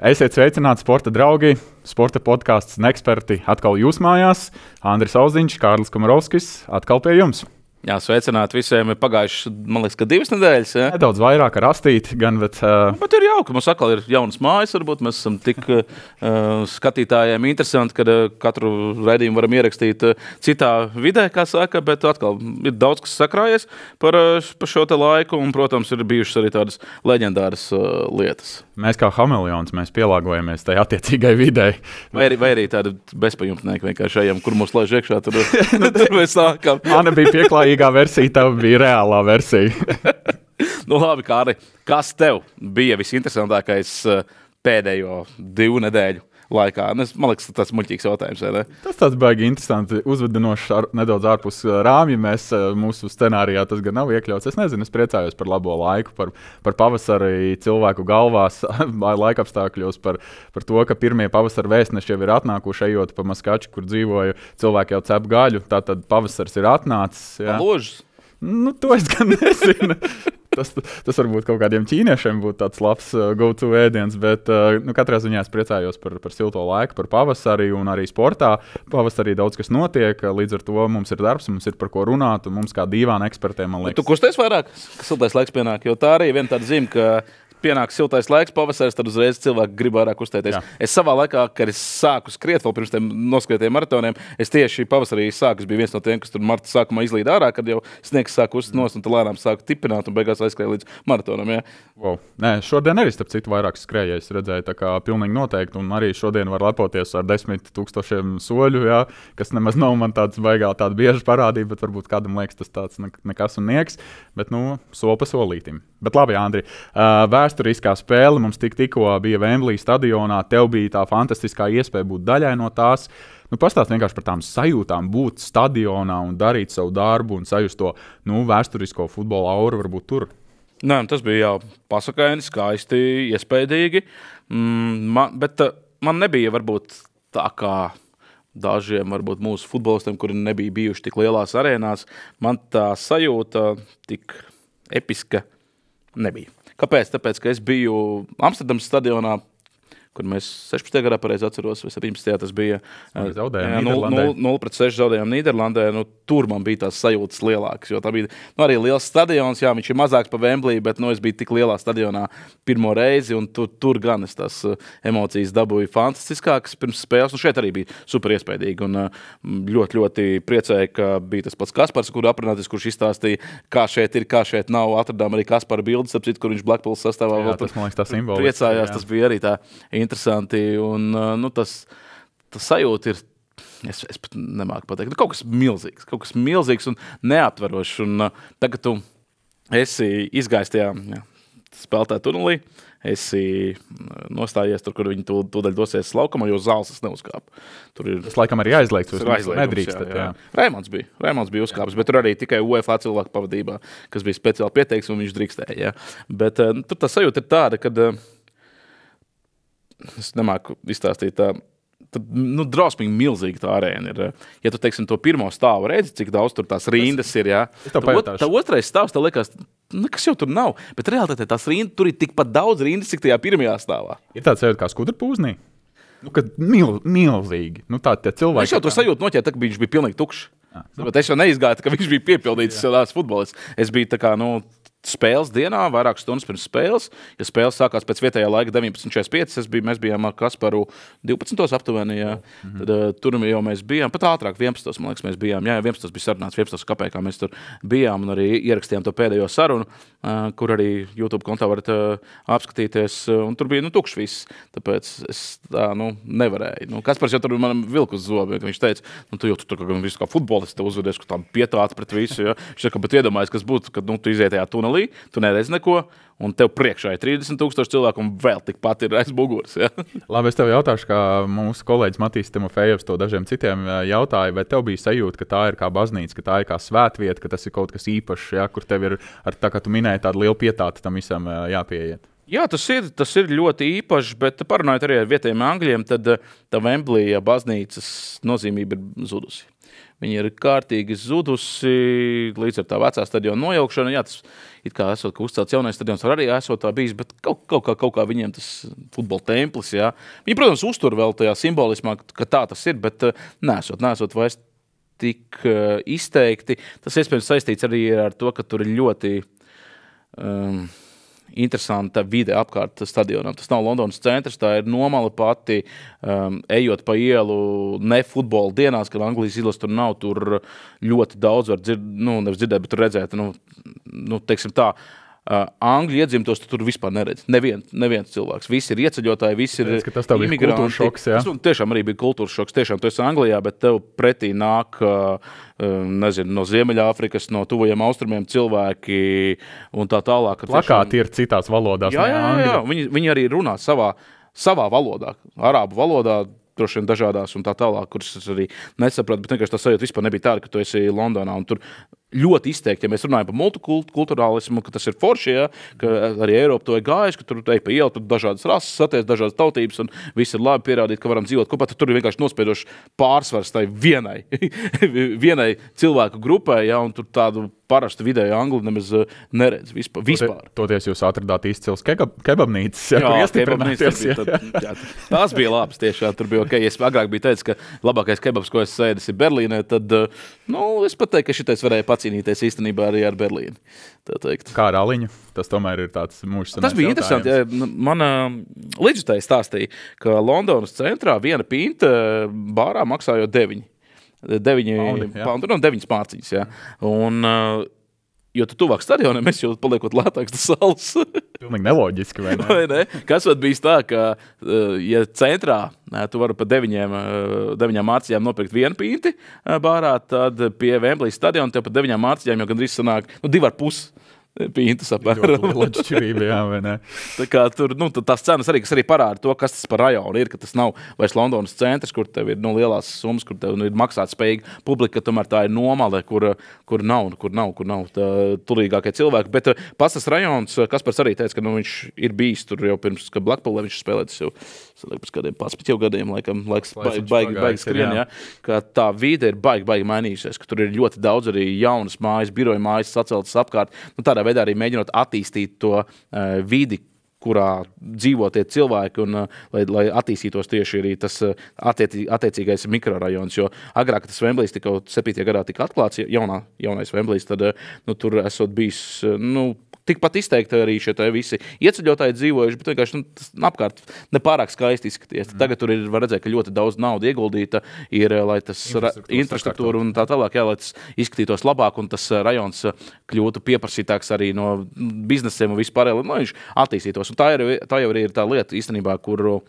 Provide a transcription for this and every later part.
Esiet sveicināti, sporta draugi, sporta podkāsts un eksperti. Atkal jūs mājās, Andris Auziņš, Kārlis Komarovskis, atkal pie jums. Jā, sveicināti visiem. Ir pagājuši, man liekas, ka 2 nedēļas. Ja? Nedaudz vairāk ar astīti, gan, bet... Bet ir jauki, mums atkal ir jaunas mājas, varbūt mēs esam tik skatītājiem interesanti, ka katru raidījumu varam ierakstīt citā vidē, kā saka, bet atkal ir daudz, kas sakrājies par šo te laiku, un, protams, ir bijušas arī tādas leģendāras lietas. Mēs kā hameleons, mēs pielāgojamies tai attiecīgai videi. Vai arī tāda bezpajumtnieka vienkārši ejam, kur mūs laiž iekšā, tur mēs sākam. Mana bija pieklājīgā versija, tev bija reālā versija. Nu labi, Kārli, kas tev bija visinteresantākais pēdējo 2 nedēļu laikā? Man liekas, tas ir muļķīgs jautājums, vai ne? Tas tāds baigi interesanti, uzvedinošs nedaudz ārpus rāmja. Mūsu scenārijā tas gan nav iekļauts. Es nezinu, es priecājos par labo laiku, par pavasari cilvēku galvās, laikapstākļos, par to, ka pirmie pavasara vēstneši jau ir atnākuši, ejot pa Maskači, kur dzīvoju, cilvēki jau cep gaļu, tātad pavasaris ir atnācis. Ložas? Nu, to es gan nezinu. Tas varbūt kaut kādiem ķīniešiem būtu tāds labs go-to ēdiens, bet katrā ziņā es priecājos par silto laiku, par pavasari un arī sportā. Pavasarī daudz kas notiek, līdz ar to mums ir darbs, mums ir par ko runāt, un mums kā dīvāna ekspertiem, man liekas. Tu kusties vairāk, ka siltais laiks pienāk, jo tā arī viena tāda zīme, ka pienāk siltais laiks, pavasaris, tad uzreiz cilvēki grib vairāk uzstēties. Jā. Es savā laikā, kad es sāku skriet vēl pirms tiem noskrietiem maratoniem, es tieši pavasarī sāku, es biju viens no tiem, kas tur marta sākumā izlīd ārā, kad jau sniegs sāku uzst nost un tad lēnām sāku tipināt un beigās aizskrēja līdz maratonam. Ja? Wow. Nē, šodien arī starp citu vairāk skrējējis redzēju, tā kā pilnīgi noteikti, un arī šodien var lepoties ar 10 000 soļu, jā, kas nemaz nav man tāds baigā tāda bieža parādība, bet varbūt kādam liekas tas tāds nekas un nieks, bet soli pa solītim. Bet labi, Andri, vēsturiskā spēle mums tikko bija Wembley stadionā, tev bija tā fantastiskā iespēja būt daļai no tās. Pastāst vienkārši par tām sajūtām, būt stadionā un darīt savu darbu un sajust to vēsturisko futbola auru varbūt tur. Nē, tas bija jau pasakaini, skaisti, iespaidīgi, bet man nebija varbūt tā kā dažiem varbūt mūsu futbolistiem, kuri nebija bijuši tik lielās arēnās, man tā sajūta tik episka nebija. Kāpēc? Tāpēc, ka es biju Amsterdamas stadionā, kur mēs 16. gadā pareizi atceros, vai 17. tas bija 0-6 zaudējām Nīderlandē. Tur man bija tās sajūtas lielākas, jo tā bija arī liels stadions, jā, viņš ir mazāks pa Wembley, bet es biju tik lielā stadionā pirmo reizi, un tur gan es tās emocijas dabūju fantastiskākas pirms spēles, un šeit arī bija super iespaidīgi, un ļoti, ļoti priecēju, ka bija tas pats Kaspars, kur aprunātis, kurš izstāstīja, kā šeit ir, kā šeit nav, atradām arī Kaspara bildes, kur viņš Blackpool sastāvā. Jā, tas, man liekas, tā simboliski. Priecājās, jā. Tas bija arī tā interesanti, un tas sajūta ir, es pat nemāku pateikt, kaut kas milzīgs un neaptverošs, un tagad tu esi izgājis tajā spēlētā tunelī, esi nostājies tur, kur viņi tūdaļ dosies laukumā, jo zāles es neuzkāpu. Tas laikam arī aizliegts, nedrīkstat. Jā. Raimonds bija uzkāpis, bet tur arī tikai UEFA cilvēku pavadībā, kas bija speciāli pieteiks, un viņš drīkstēja. Jā. Bet tur tā sajūta ir tāda, kad es nemāku izstāstīt tā, tad, drausmīgi milzīgi tā arēna ir. Ja tu, teiksim, to pirmo stāvu redzi, cik daudz tur tās rindas ir, jā. Tā otrais stāvs, tev liekas, kas jau tur nav, bet realitātē tās rindas, tur ir tikpat daudz rindas, cik tajā pirmajā stāvā. Ir tāds sajūta kā Skudrpūznī? Kad milzīgi. Tā tie cilvēki... Es jau to sajūtu noķēju, tā, ka viņš bija pilnīgi tukšs. Bet es jau neizgāju, ka viņš bija piepildīts futbolists. Es biju tā kā, spēles dienā, vairākas stundas pirms spēles. Ja spēles sākās pēc vietējā laika 19.45, mēs bijām ar Kasparu 12. aptuveni, jā. Tad tur jau mēs bijām, pat ātrāk 11. man liekas, mēs bijām. Jā, 11. bija sarunāts, 11. kāpēc mēs tur bijām un arī ierakstījām to pēdējo sarunu, kur arī YouTube kontā varat apskatīties. Un tur bija tukšs viss, tāpēc es tā nevarēju. Kaspars jau tur man vilku uz zobu, ka viņš teica, tu jau tur kā futbolists te uzvedies, ka tā pietāts pret visu. Ja? Viņš saka, bet iedomājies, kas būtu, kad tu iziet tajā tunelī, tu neredz neko, un tev priekšā ir 30,000 cilvēku, un vēl tikpat ir aiz muguras. Ja? Labi, es tev jautāšu, kā mūsu kolēģis Matīs Timofejevs to dažiem citiem jautāja, vai tev bija sajūta, ka tā ir kā baznīca, ka tā ir kā svētvieta, ka tas ir kaut kas īpašs, ja? Kur tev ir, tā kā tu minēji, tāda liela pietāta tam visam jāpieiet? Jā, tas ir ļoti īpašs, bet parunājot arī ar vietējiem angļiem, tad tā Wembley baznīcas nozīmība ir zudusi. Viņa ir kārtīgi zudusi līdz ar tā vecā stadiona nojaukšanu. Jā, tas it kā esot, ka uzcelts jaunais stadions var arī esot tā bijis, bet kaut kā viņiem tas futbola templis, jā. Viņi, protams, uztur vēl tajā simbolismā, ka tā tas ir, bet nesot vairs tik izteikti. Tas iespējams saistīts arī ar to, ka tur ir ļoti interesanta vide apkārt stadionam. Tas nav Londonas centrs, tā ir Nomala pati, ejot pa ielu ne futbola dienās, kad Anglijas izlas tur nav, tur ļoti daudz var nevis dzirdēt, bet tur redzēt, teiksim tā, Angļu iedzimtos tu tur vispār neredz. Neviens cilvēks. Visi ir ieceļotāji, visi ir imigranti. Tas tev bija kultūras šoks, jā? Tas tiešām arī bija kultūras šoks. Tiešām tu esi Anglijā, bet tev pretī nāk, no Ziemeļāfrikas, no tuvajiem austrumiem cilvēki un tā tālāk. Plakāti ir citās valodās. Jā. Viņi arī runā savā valodā, arābu valodā, droši vien dažādās un tā tālāk, kuras es arī nesapratu, bet vienkārši tā sajūta vispār nebija tāda, ka tu esi Londonā un tur ļoti izteikti, ja mēs runājam par multikulturālismu, ka tas ir forši, ja, ka arī Eiropa to ir gājuši, ka tur ej pa ielu, tur dažādas rases satiec, dažādas tautības un viss ir labi pierādīt, ka varam dzīvot kopā, tad tur ir vienkārši nospiedoši pārsvars tai vienai cilvēku grupai, ja, un tur tādu parastu vidēju angli nemaz neredz vispār. Toties jūs atradāt izcils kebabnīcas, ja, kur iestrādāties. Tās bija labas tiešām, tur bija ok. Es agrāk biju teicis, ka labākais kebabs, ko es sēdis, ir Berlīnē, tad, es pat teiktu, ka šitais varēja pacīnīties īstenībā arī ar Berlīni. Kā ar aliņu? Tas tomēr ir tāds mūžs. Tas bija interesanti. Ja, man līdzjutēji stāstīja, ka Londonas centrā viena pinta bārā maksājot 9 poundu, 9 mārciņas. Ja. Un, jo tu tuvāk stadionam, es jau paliekot lētāks tas salas. Pilnīgi neloģiski, vai ne? Vai ne? Kas var bijis tā, ka, ja centrā tu vari pa 9 mārciņām nopirkt vienu pinti bārā, tad pie Wembley stadiona tev pa 9 mārciņām jau gandrīz sanāk 2,5 pintas apmēram. Atšķirība, jā, vai ne? Tā kā tur, tās cenas arī, kas arī parāda to, kas tas par rajonu ir, ka tas nav vairs Londonas centrs, kur tev ir lielās summas, kur tev ir maksāt spējīga publika, tomēr tā ir Nomale, kur nav tā turīgākie cilvēki. Bet pats tas rajons, Kaspars arī teica, ka viņš ir bijis tur jau pirms, ka Blackpoolē viņš spēlētas jau pēc kādiem 11 gadiem, laiks baigi skrien, ja, ka tā vide ir baigi mainījusies, ka tur ir ļoti daudz arī jaunas mājas, biroja mājas saceltas apkārt. Tādā veidā arī mēģinot attīstīt to vidi, kurā dzīvo tie cilvēki, un lai attīstītos tieši arī tas attiecīgais mikrorajons, jo agrāk tas Wembleys tika 7. gadā tika atklāts, jaunais Wembleys, tad tur esot bijis, tikpat izteikti arī šie visi ieceļotāji dzīvojuši, bet vienkārši apkārt nepārāk skaisti izskaties. Tagad tur var redzēt, ka ļoti daudz naudu ieguldīta ir, lai tas infrastruktūra un tā tālāk, lai tas izskatītos labāk un tas rajons kļūtu pieprasītāks arī no biznesiem un vispārēj, lai viņš attīstītos. Un tā jau arī ir tā lieta īstenībā, kur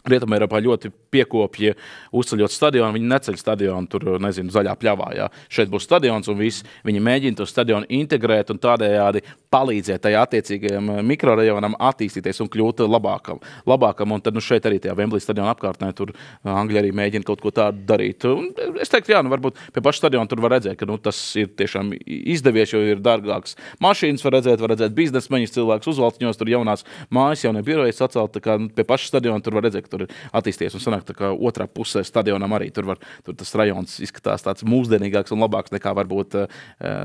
Rietumēropā ļoti piekopja uzceļot stadionu, viņi neceļ stadionu tur, zaļā pļavā, jā. Šeit būs stadions un visi, viņi mēģina to stadionu integrēt un tādējādi palīdzēt tajā attiecīgajam mikrorajonam attīstīties un kļūt labākam. Un tad šeit arī tajā Wembley stadiona apkārtnē tur Angļi arī mēģina kaut ko tādu darīt. Un es teiktu, jā, varbūt pie paša stadiona tur var redzēt, ka tas ir tiešām izdevies, jo ir dārgāks mašīnas, var redzēt biznesmeņus, cilvēkus uzvalciņos, tur jaunās mājas, jaunie biroji sacelt, tā kā pie paša stadiona tur var redzēt, tur ir attīstījies un sanāk tā kā otrā pusē stadionam arī tur tas rajons izskatās tāds mūsdienīgāks un labāks nekā varbūt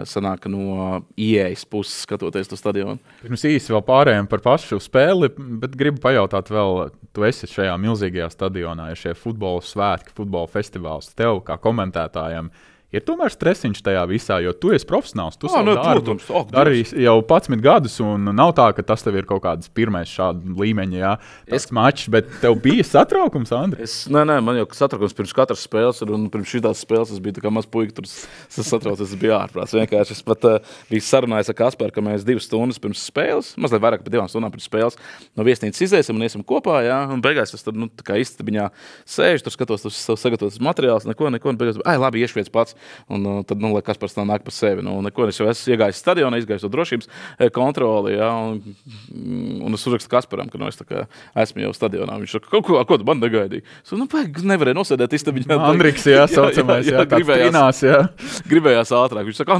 sanāk no ieejas puses skatoties to stadionu. Pirms īsi vēl pārējiem par pašu spēli, bet gribu pajautāt vēl, tu esi šajā milzīgajā stadionā, ja šie futbola svētki, futbola festivāls, tev kā komentētājiem, ir tomēr stresiņš tajā visā, jo tu esi profesionāls, tu savu darbu dari jau 11 gadus, un nav tā, ka tas tev ir kaut kāds pirmais šāda līmeņa, jā, tas mačs, bet tev bija satraukums, Andri? Nē, man jau satraukums pirms katras spēles, un pirms šitās spēles es biju tā kā maz puika, tur satraucies, es biju ārprāts. Vienkārši es pat biju sarunājis ar Kasparu, ka mēs 2 stundas pirms spēles, mazliet vairāk par 2 stundām pirms spēles, no viesnīcas iziesim un iesim kopā, jā, un beigās es tur, tā kā istabiņā sēžu, tur skatos, tur sagatavotas materiāls, neko, un beigās, labi, iešu viens pats. Un tad, lai Kaspars nāk pa sevi. Es jau esmu iegājis stadionā, izgājis to drošības kontroli, ja, un es uzrakstu Kasparam, ka es tā kā esmu jau stadionā. Viņš saka, ko tu man negaidīji? Es nevarēju nosēdēt istabiņā. Andriks, jā, saucamais, gribējās ātrāk. Viņš saka,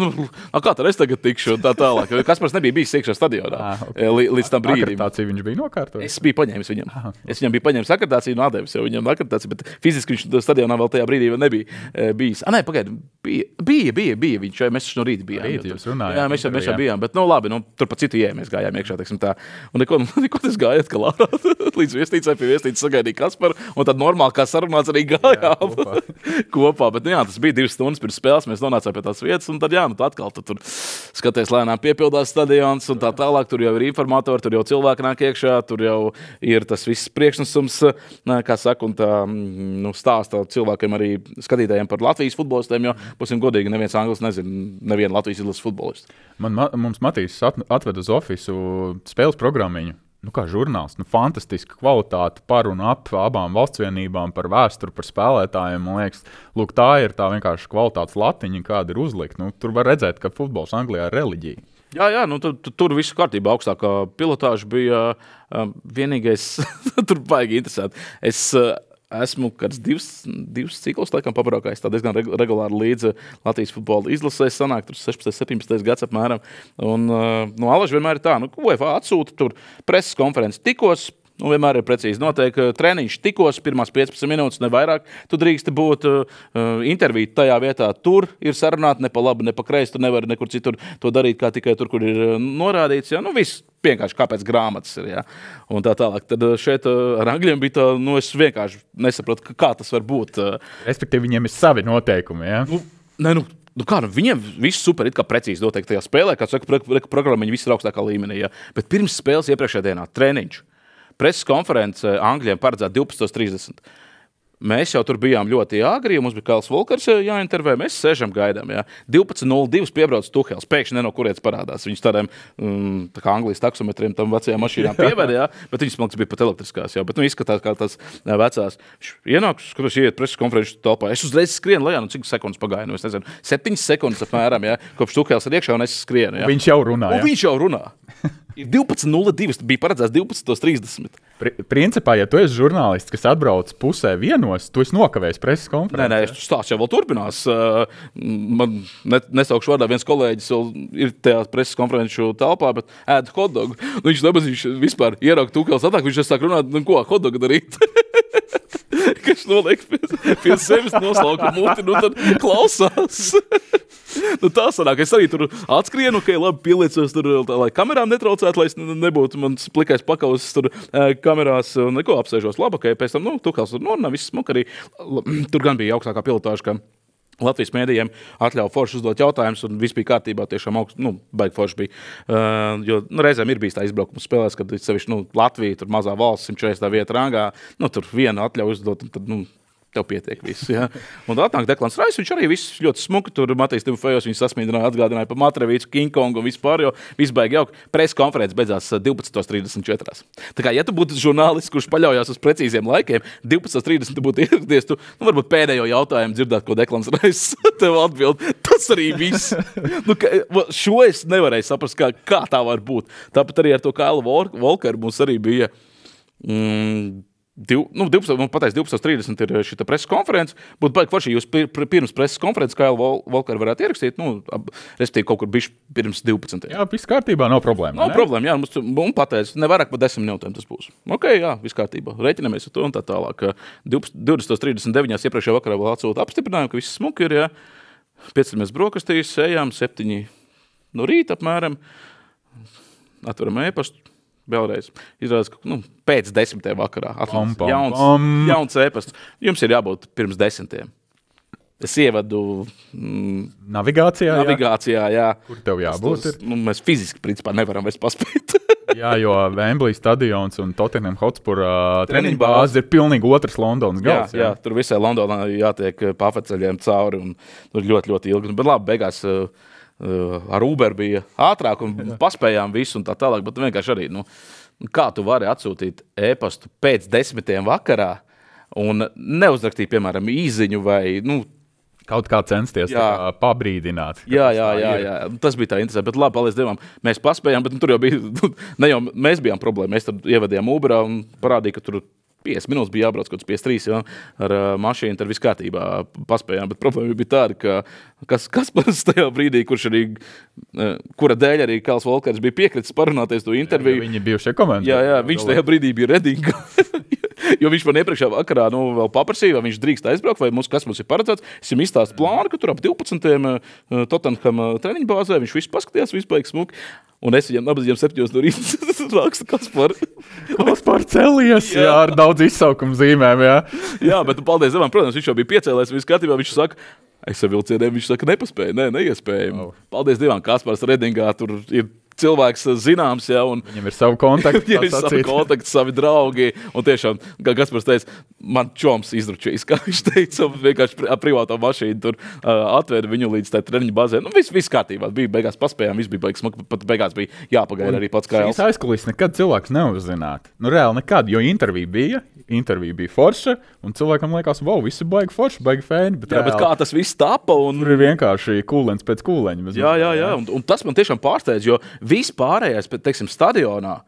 kā tad es tagad tikšu un tā tālāk. Kaspars nebija bijis iekšā stadionā līdz tam brīdim. Akreditāciju viņš bija nokārtojis? Es biju paņēmis viņam. Es viņam biju paņēmis akreditāciju un atdevis jau viņam akreditāciju, bet fiziski viņš stadionā vēl tajā brīdī vēl nebija bijis. Pagaidi. Bija viņš, mēs no rīta bijām. Jā, mēs jau bijām, bet, labi, tur pa citu mēs gājām iekšā, teiksim tā. Un neko tas gāja atkal ārā, līdz viesnīcai, pie viesnīcas sagaidīja Kasparu, un tad normāli, kā sarunāts, arī gājām kopā. Bet, tas bija 2 stundas pirms spēles, mēs nonācām pie tās vietas, un tad, tu atkal tur skaties, lēnām piepildās stadions, un tā tālāk, tur jau ir informatori, tur jau cilvēki nāk iekšā, tur jau ir tas viss priekšnesums, kā saka, un tā, stāsta cilvēkiem arī skatītājiem par Latvijas futbolistiem, jo būsim godīgi, neviens anglis nezina, nevienu Latvijas izlases futbolistu. Mums Matīs atved uz ofisu spēles programmiņu. Kā žurnāls, fantastiska kvalitāte par un ap abām valstsvienībām, par vēsturi, par spēlētājiem. Man liekas, lūk, tā ir tā vienkārši kvalitātes latiņa, kāda ir uzlikta. Tur var redzēt, ka futbols Anglijā ir reliģija. Jā, tur viss kārtībā, augstākā pilotāža bija vienīgais, tur baigi interesanti. Esmu kāds 2 ciklus laikam pabraukājis, tā diezgan regulāri līdz Latvijas futbola izlasē sanāk, tur 16, 17 gads apmēram. Un Alaži vienmēr ir tā, UEFA atsūta tur preses konferences tikos, vienmēr ir precīzi noteikti treniņš tikos, pirmās 15 minūtes, ne vairāk. Tu drīksti būt interviju tajā vietā. Tur ir sarunāt ne pa labi, ne pa kreisi. Tu nevari nekur citur to darīt, kā tikai tur, kur ir norādīts. Viss vienkārši kāpēc grāmatas ir. Jā. Un tā tālāk. Tad šeit ar angļiem bija tā, es vienkārši nesapratu, kā tas var būt. Respektīvi, viņiem ir savi noteikumi, jā? Viņiem viss super, it kā precīzi noteikti tajā spēlē, kā saka, programmiņi viss ir augstākā līmenī. Jā. Bet pirms spēles iepriekšējā dienā treniņš. Preses konference Angļiem paredzēta 12:30. Mēs jau tur bijām ļoti agri, mums bija Kails Volkers jāintervē, mēs sēžam gaidām. 12:02 piebrauc Tuhels, pēkšņi no kurienes parādās. Viņš tādiem tā kā Anglijas taksometriem tam vecajām mašīnām pieveda, bet viņas, man liekas, bija pat elektriskās. Bet izskatās kā tās vecās. Ienāks, kurš iet preses konferences telpā. Es uzreiz skrienu lejā, cik sekundes pagāja, es nezinu, 7 sekundes apmēram, kopš Tuhels ir iekšā un es skrienu. Viņš jau runā. Viņš jau runā. Ir 12:02, bija paredzēts 12:30. Principā, ja tu esi žurnālists, kas atbrauc pusē vienos, tu esi nokavējis preses konferenci. Nē, stāsts jau vēl turpinās. Man nesaukšu vārdā, viens kolēģis vēl ir tajā preses konferenču telpā, bet ēd hotdogu. Viņš nebazīš vispār ieraugt Tuhels atāk, viņš sāk runāt, ko hotdogu darīt. Kas noliek pie sevis noslauka muti, tad klausās. Tā sanāk, es arī tur atskrienu, labi pieliecos tur, lai kamerām netraucētu, lai es nebūtu mans plikais pakausis tur kamerās, neko apsēžos labi, pēc tam, Tuhels tur norunā, viss smuk arī. Tur gan bija augstākā pilotāža, ka Latvijas mēdījiem atļauj forši uzdot jautājumus, un viss bija kārtībā, tiešām baigi forši bija. Jo reizēm ir bijis tā izbraukuma spēlēs, kad sevišķi Latvija, tur mazā valsts, 140. vieta rangā, tur vienu atļauj uzdot, un tad, tev pietiek viss, jā. Un atnāk Deklans Rais, viņš arī viss ļoti smuki, tur Matīs Timofejos, viņš sasmīdināja, atgādināja par Matrevīcu, King Kongu un vispār, jo viss baigi jauki. Presa konferences beidzās 12:34. Tā kā, ja tu būtu žurnālists, kurš paļaujās uz precīziem laikiem, 12:30 tu būtu ieradies, tu varbūt pēdējo jautājumu dzirdēt, ko Deklans Rais tev atbild. Tas arī viss. Šo es nevarēju saprast, kā tā var būt. Tāpat arī ar to Kailu Volkeru mums arī bija 12:30 ir šī preses konference. Būtu baigi forši, jūs pirms preses konferences Kailu Volkeru varētu ierakstīt, respektīvi kaut kur bišķi pirms 12. Jā, viss kārtībā, nav problēma. Nav problēma, jā, mums pateica, nevairāk par 10 minūtēm tas būs. Ok, jā, viss kārtībā, reiķinamies ar to un tā tālāk. 20:39 iepriekšējā vakarā vēl atsūta apstiprinājumu, ka viss smuki ir, jā. Piecinamies brokastīs, ejām 7 no rīta apmēram, atveram e-pastu. Vēlreiz izrādās, ka pēc 10. vakarā jauns e-pasts. Jums ir jābūt pirms 10. Es ievadu navigācijā, jā. Kur tev jābūt? Mēs fiziski, principā, nevaram vairs paspēt. Jā, jo Wembley stadions un Tottenham Hotspur treniņu bāze ir pilnīgi otrs Londonas gals. Jā, tur visai Londonā jātiek pa apveceļiem cauri un tur ļoti, ļoti ilgi. Bet labi, beigās ar Uber bija ātrāk un paspējām visu un tā tālāk, bet vienkārši arī, kā tu vari atsūtīt e-pastu pēc 10. vakarā un neuzrakstīt, piemēram, īziņu vai, kaut kā censties pabrīdināt. Jā. Tas bija tā interesanti, bet labi, paldies Dievam, mēs paspējām, bet tur jau bija, ne jau mēs bijām problēma, mēs tur ievadījām Uberā un parādīja, ka tur 50 minūtes bija jābrauc kaut kāds 53, ja, ar mašīnu, tad viss kārtībā paspējām, bet problēma bija tāda, ka Kaspars tajā brīdī, kura dēļ arī Kails Volkers bija piekritis parunāties to interviju. Viņi bijušie komandas. Jā, viņš tajā brīdī bija Redinga. Jo viņš man iepriekšējā vakarā vēl paprasīja, vai viņš drīkst aizbraukt, vai kas mums ir paredzēts. Es viņam izstāstu plānu, ka tur ap 12. Tottenham treniņu bāzē, viņš visu paskatījās, visu beigas smuki. Un es viņam apzīmēju 7 no rīta rakstu Kaspar celies, jā, ar daudz izsaukumu zīmēm, jā. Jā, bet paldies Dievam, protams, viņš jau bija piecēlēs, viss kārtībā, viņš saka, es ar vilcieniem, viņš saka, nepaspēja, neiespējami. Paldies Dievam, Kaspars Redingā, tur ir cilvēks zināms, jā, un viņam ir savu kontaktu, viņam ir savi kontakti, savi draugi, un tiešām, kā Kaspars teica, man čoms izručīs, kā viņš teica, vienkārši privātā mašīna tur atvēra viņu līdz tai treniņu bazē. Nu, viss kārtībā, bija beigās paspējām, viss bija beigas, pat beigās bija jāpagaida arī pats Kails. Šīs aizkulis nekad cilvēks neuzzinātu. Nu, reāli nekad, jo intervija bija forša, un cilvēkam liekas, wow, visi baigi forši, baigi fēni. Bet kā tas viss tapa? Un... Tur ir vienkārši kūlens pēc kūleņa. Jā. Un tas man tiešām pārsteidz, jo viss pārējais, teiksim, stadionā,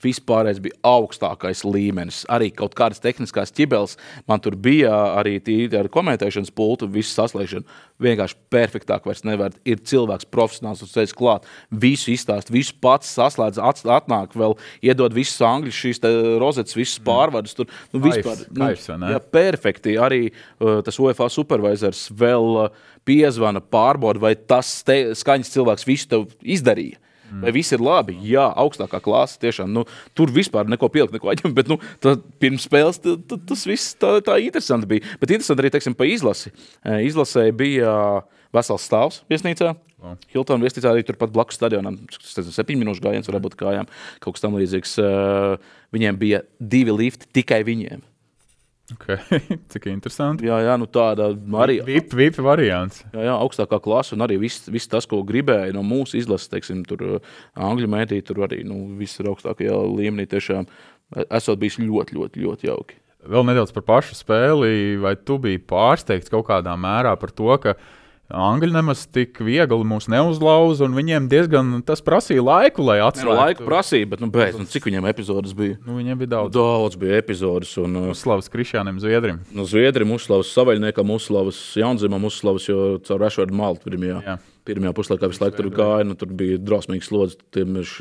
viss pārējais bija augstākais līmenis. Arī kaut kādas tehniskās ķibeles. Man tur bija arī ar komentēšanas pultu, visu saslēgšanu. Vienkārši perfektāk vairs nevar. Ir cilvēks profesionāls uz ceļas klāt. Visu izstāst, visu pats saslēdz, atnāk vēl, iedod visus angļus, šīs rozetes, visus pārvadus. Tur, Kaifs, jā, perfekti. Arī tas UEFA supervisors vēl piezvana, pārbauda, vai tas skaņas cilvēks visu tev izdarīja. Vai viss ir labi? Jā, augstākā klāsa tiešām. Nu, tur vispār neko pielikt, neko aģim, bet pirms spēles tas viss tā interesanti bija. Bet interesanti arī, teiksim, pa izlasi. Izlasē bija vesels stāvs viesnīcā. Hilton viesnīcā arī turpat blakus stadionam. 7 minūšu gājiens varētu būt kājām. Kaut kas tam līdzīgs. Viņiem bija 2 lifti tikai viņiem. Okay. Cik interesanti. Jā, nu tāda arī... VIP variants. Jā, augstākā klasa un arī viss tas, ko gribēja no mūsu izlases, teiksim, tur angļu mēdī, tur arī, viss ir augstākajā līmenī tiešām esot bijis ļoti, ļoti, ļoti jauki. Vēl nedaudz par pašu spēli, vai tu biji pārsteigts kaut kādā mērā par to, ka angļi nemaz tik viegli mūs neuzlauza, un viņiem diezgan tas prasīja laiku, lai atslēgtu. Laiku prasīja, bet cik viņiem epizodes bija? Viņiem bija daudz. Daudz bija epizodes. Uzslavas Krišjānam Zviedrim. Zviedrim, uzslavas Savaļniekam, uzslavas Jaunzimam, uzslavas, jo caur Rashfordu Maltu pirmajā puslaikā visu laiku tur gāja, tur bija drausmīgs slodzi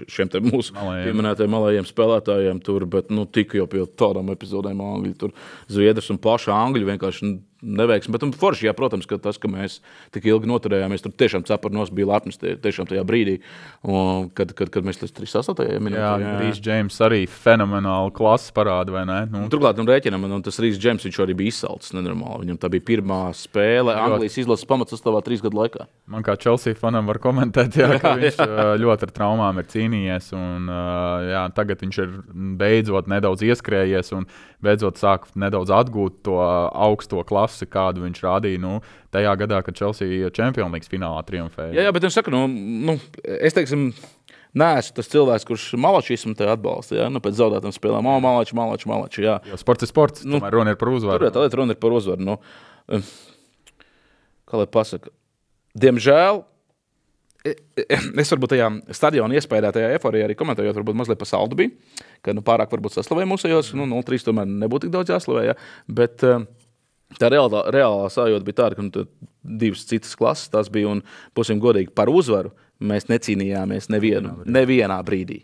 šiem mūsu pieminētajiem malējiem spēlētājiem, bet tika jau pie tādām epizodēm angļi, tur Zviedrs un paši angļi vienkārši neveiksmi, bet forši, jā, protams, ka tas, ka mēs tik ilgi noturējāmies, tur tiešām Caparnos bija lepnis tiešām tajā brīdī, kad mēs līdz 38. minūtē. Jā, Rhys James arī fenomenāli klases parāda, vai ne? Turklāt, rēķinam, tas Rhys James, viņš arī bija izsalcis nenormāli. Viņam tā bija pirmā spēle Anglijas izlases pamatsastāvā 3 gadu laikā. Man kā Chelsea fanam var komentēt, ka viņš ļoti ar traumām ir cīnījies, un tagad viņš ir beidzot nedaudz ieskrējies, un beidzot sāk nedaudz atgūt to augsto klasi, kādu viņš rādīja tajā gadā, kad Chelsea Champions League finālā triumfēja. Jā, bet viņš saka, es teiksim, neesmu tas cilvēks, kurš malačismu te atbalsta, jā, pēc zaudētām spēlēm. Malači, jā. Jo sports ir sports, tomēr runa ir par uzvaru. Tur runa ir par uzvaru. Kā lai pasaka? Diemžēl, es varbūt tajā stadiona iespējā, tajā eforijā arī komentējot, varbūt mazliet pa saldu bija, ka pārāk varbūt saslavē mūsējos, 0-3 tomēr nebūtu tik daudz jāslavē, jā, bet tā reālā sajūta bija tāda, ka 2 citas klases tās bija, un būsim godīgi par uzvaru, mēs necīnījāmies nevienā brīdī.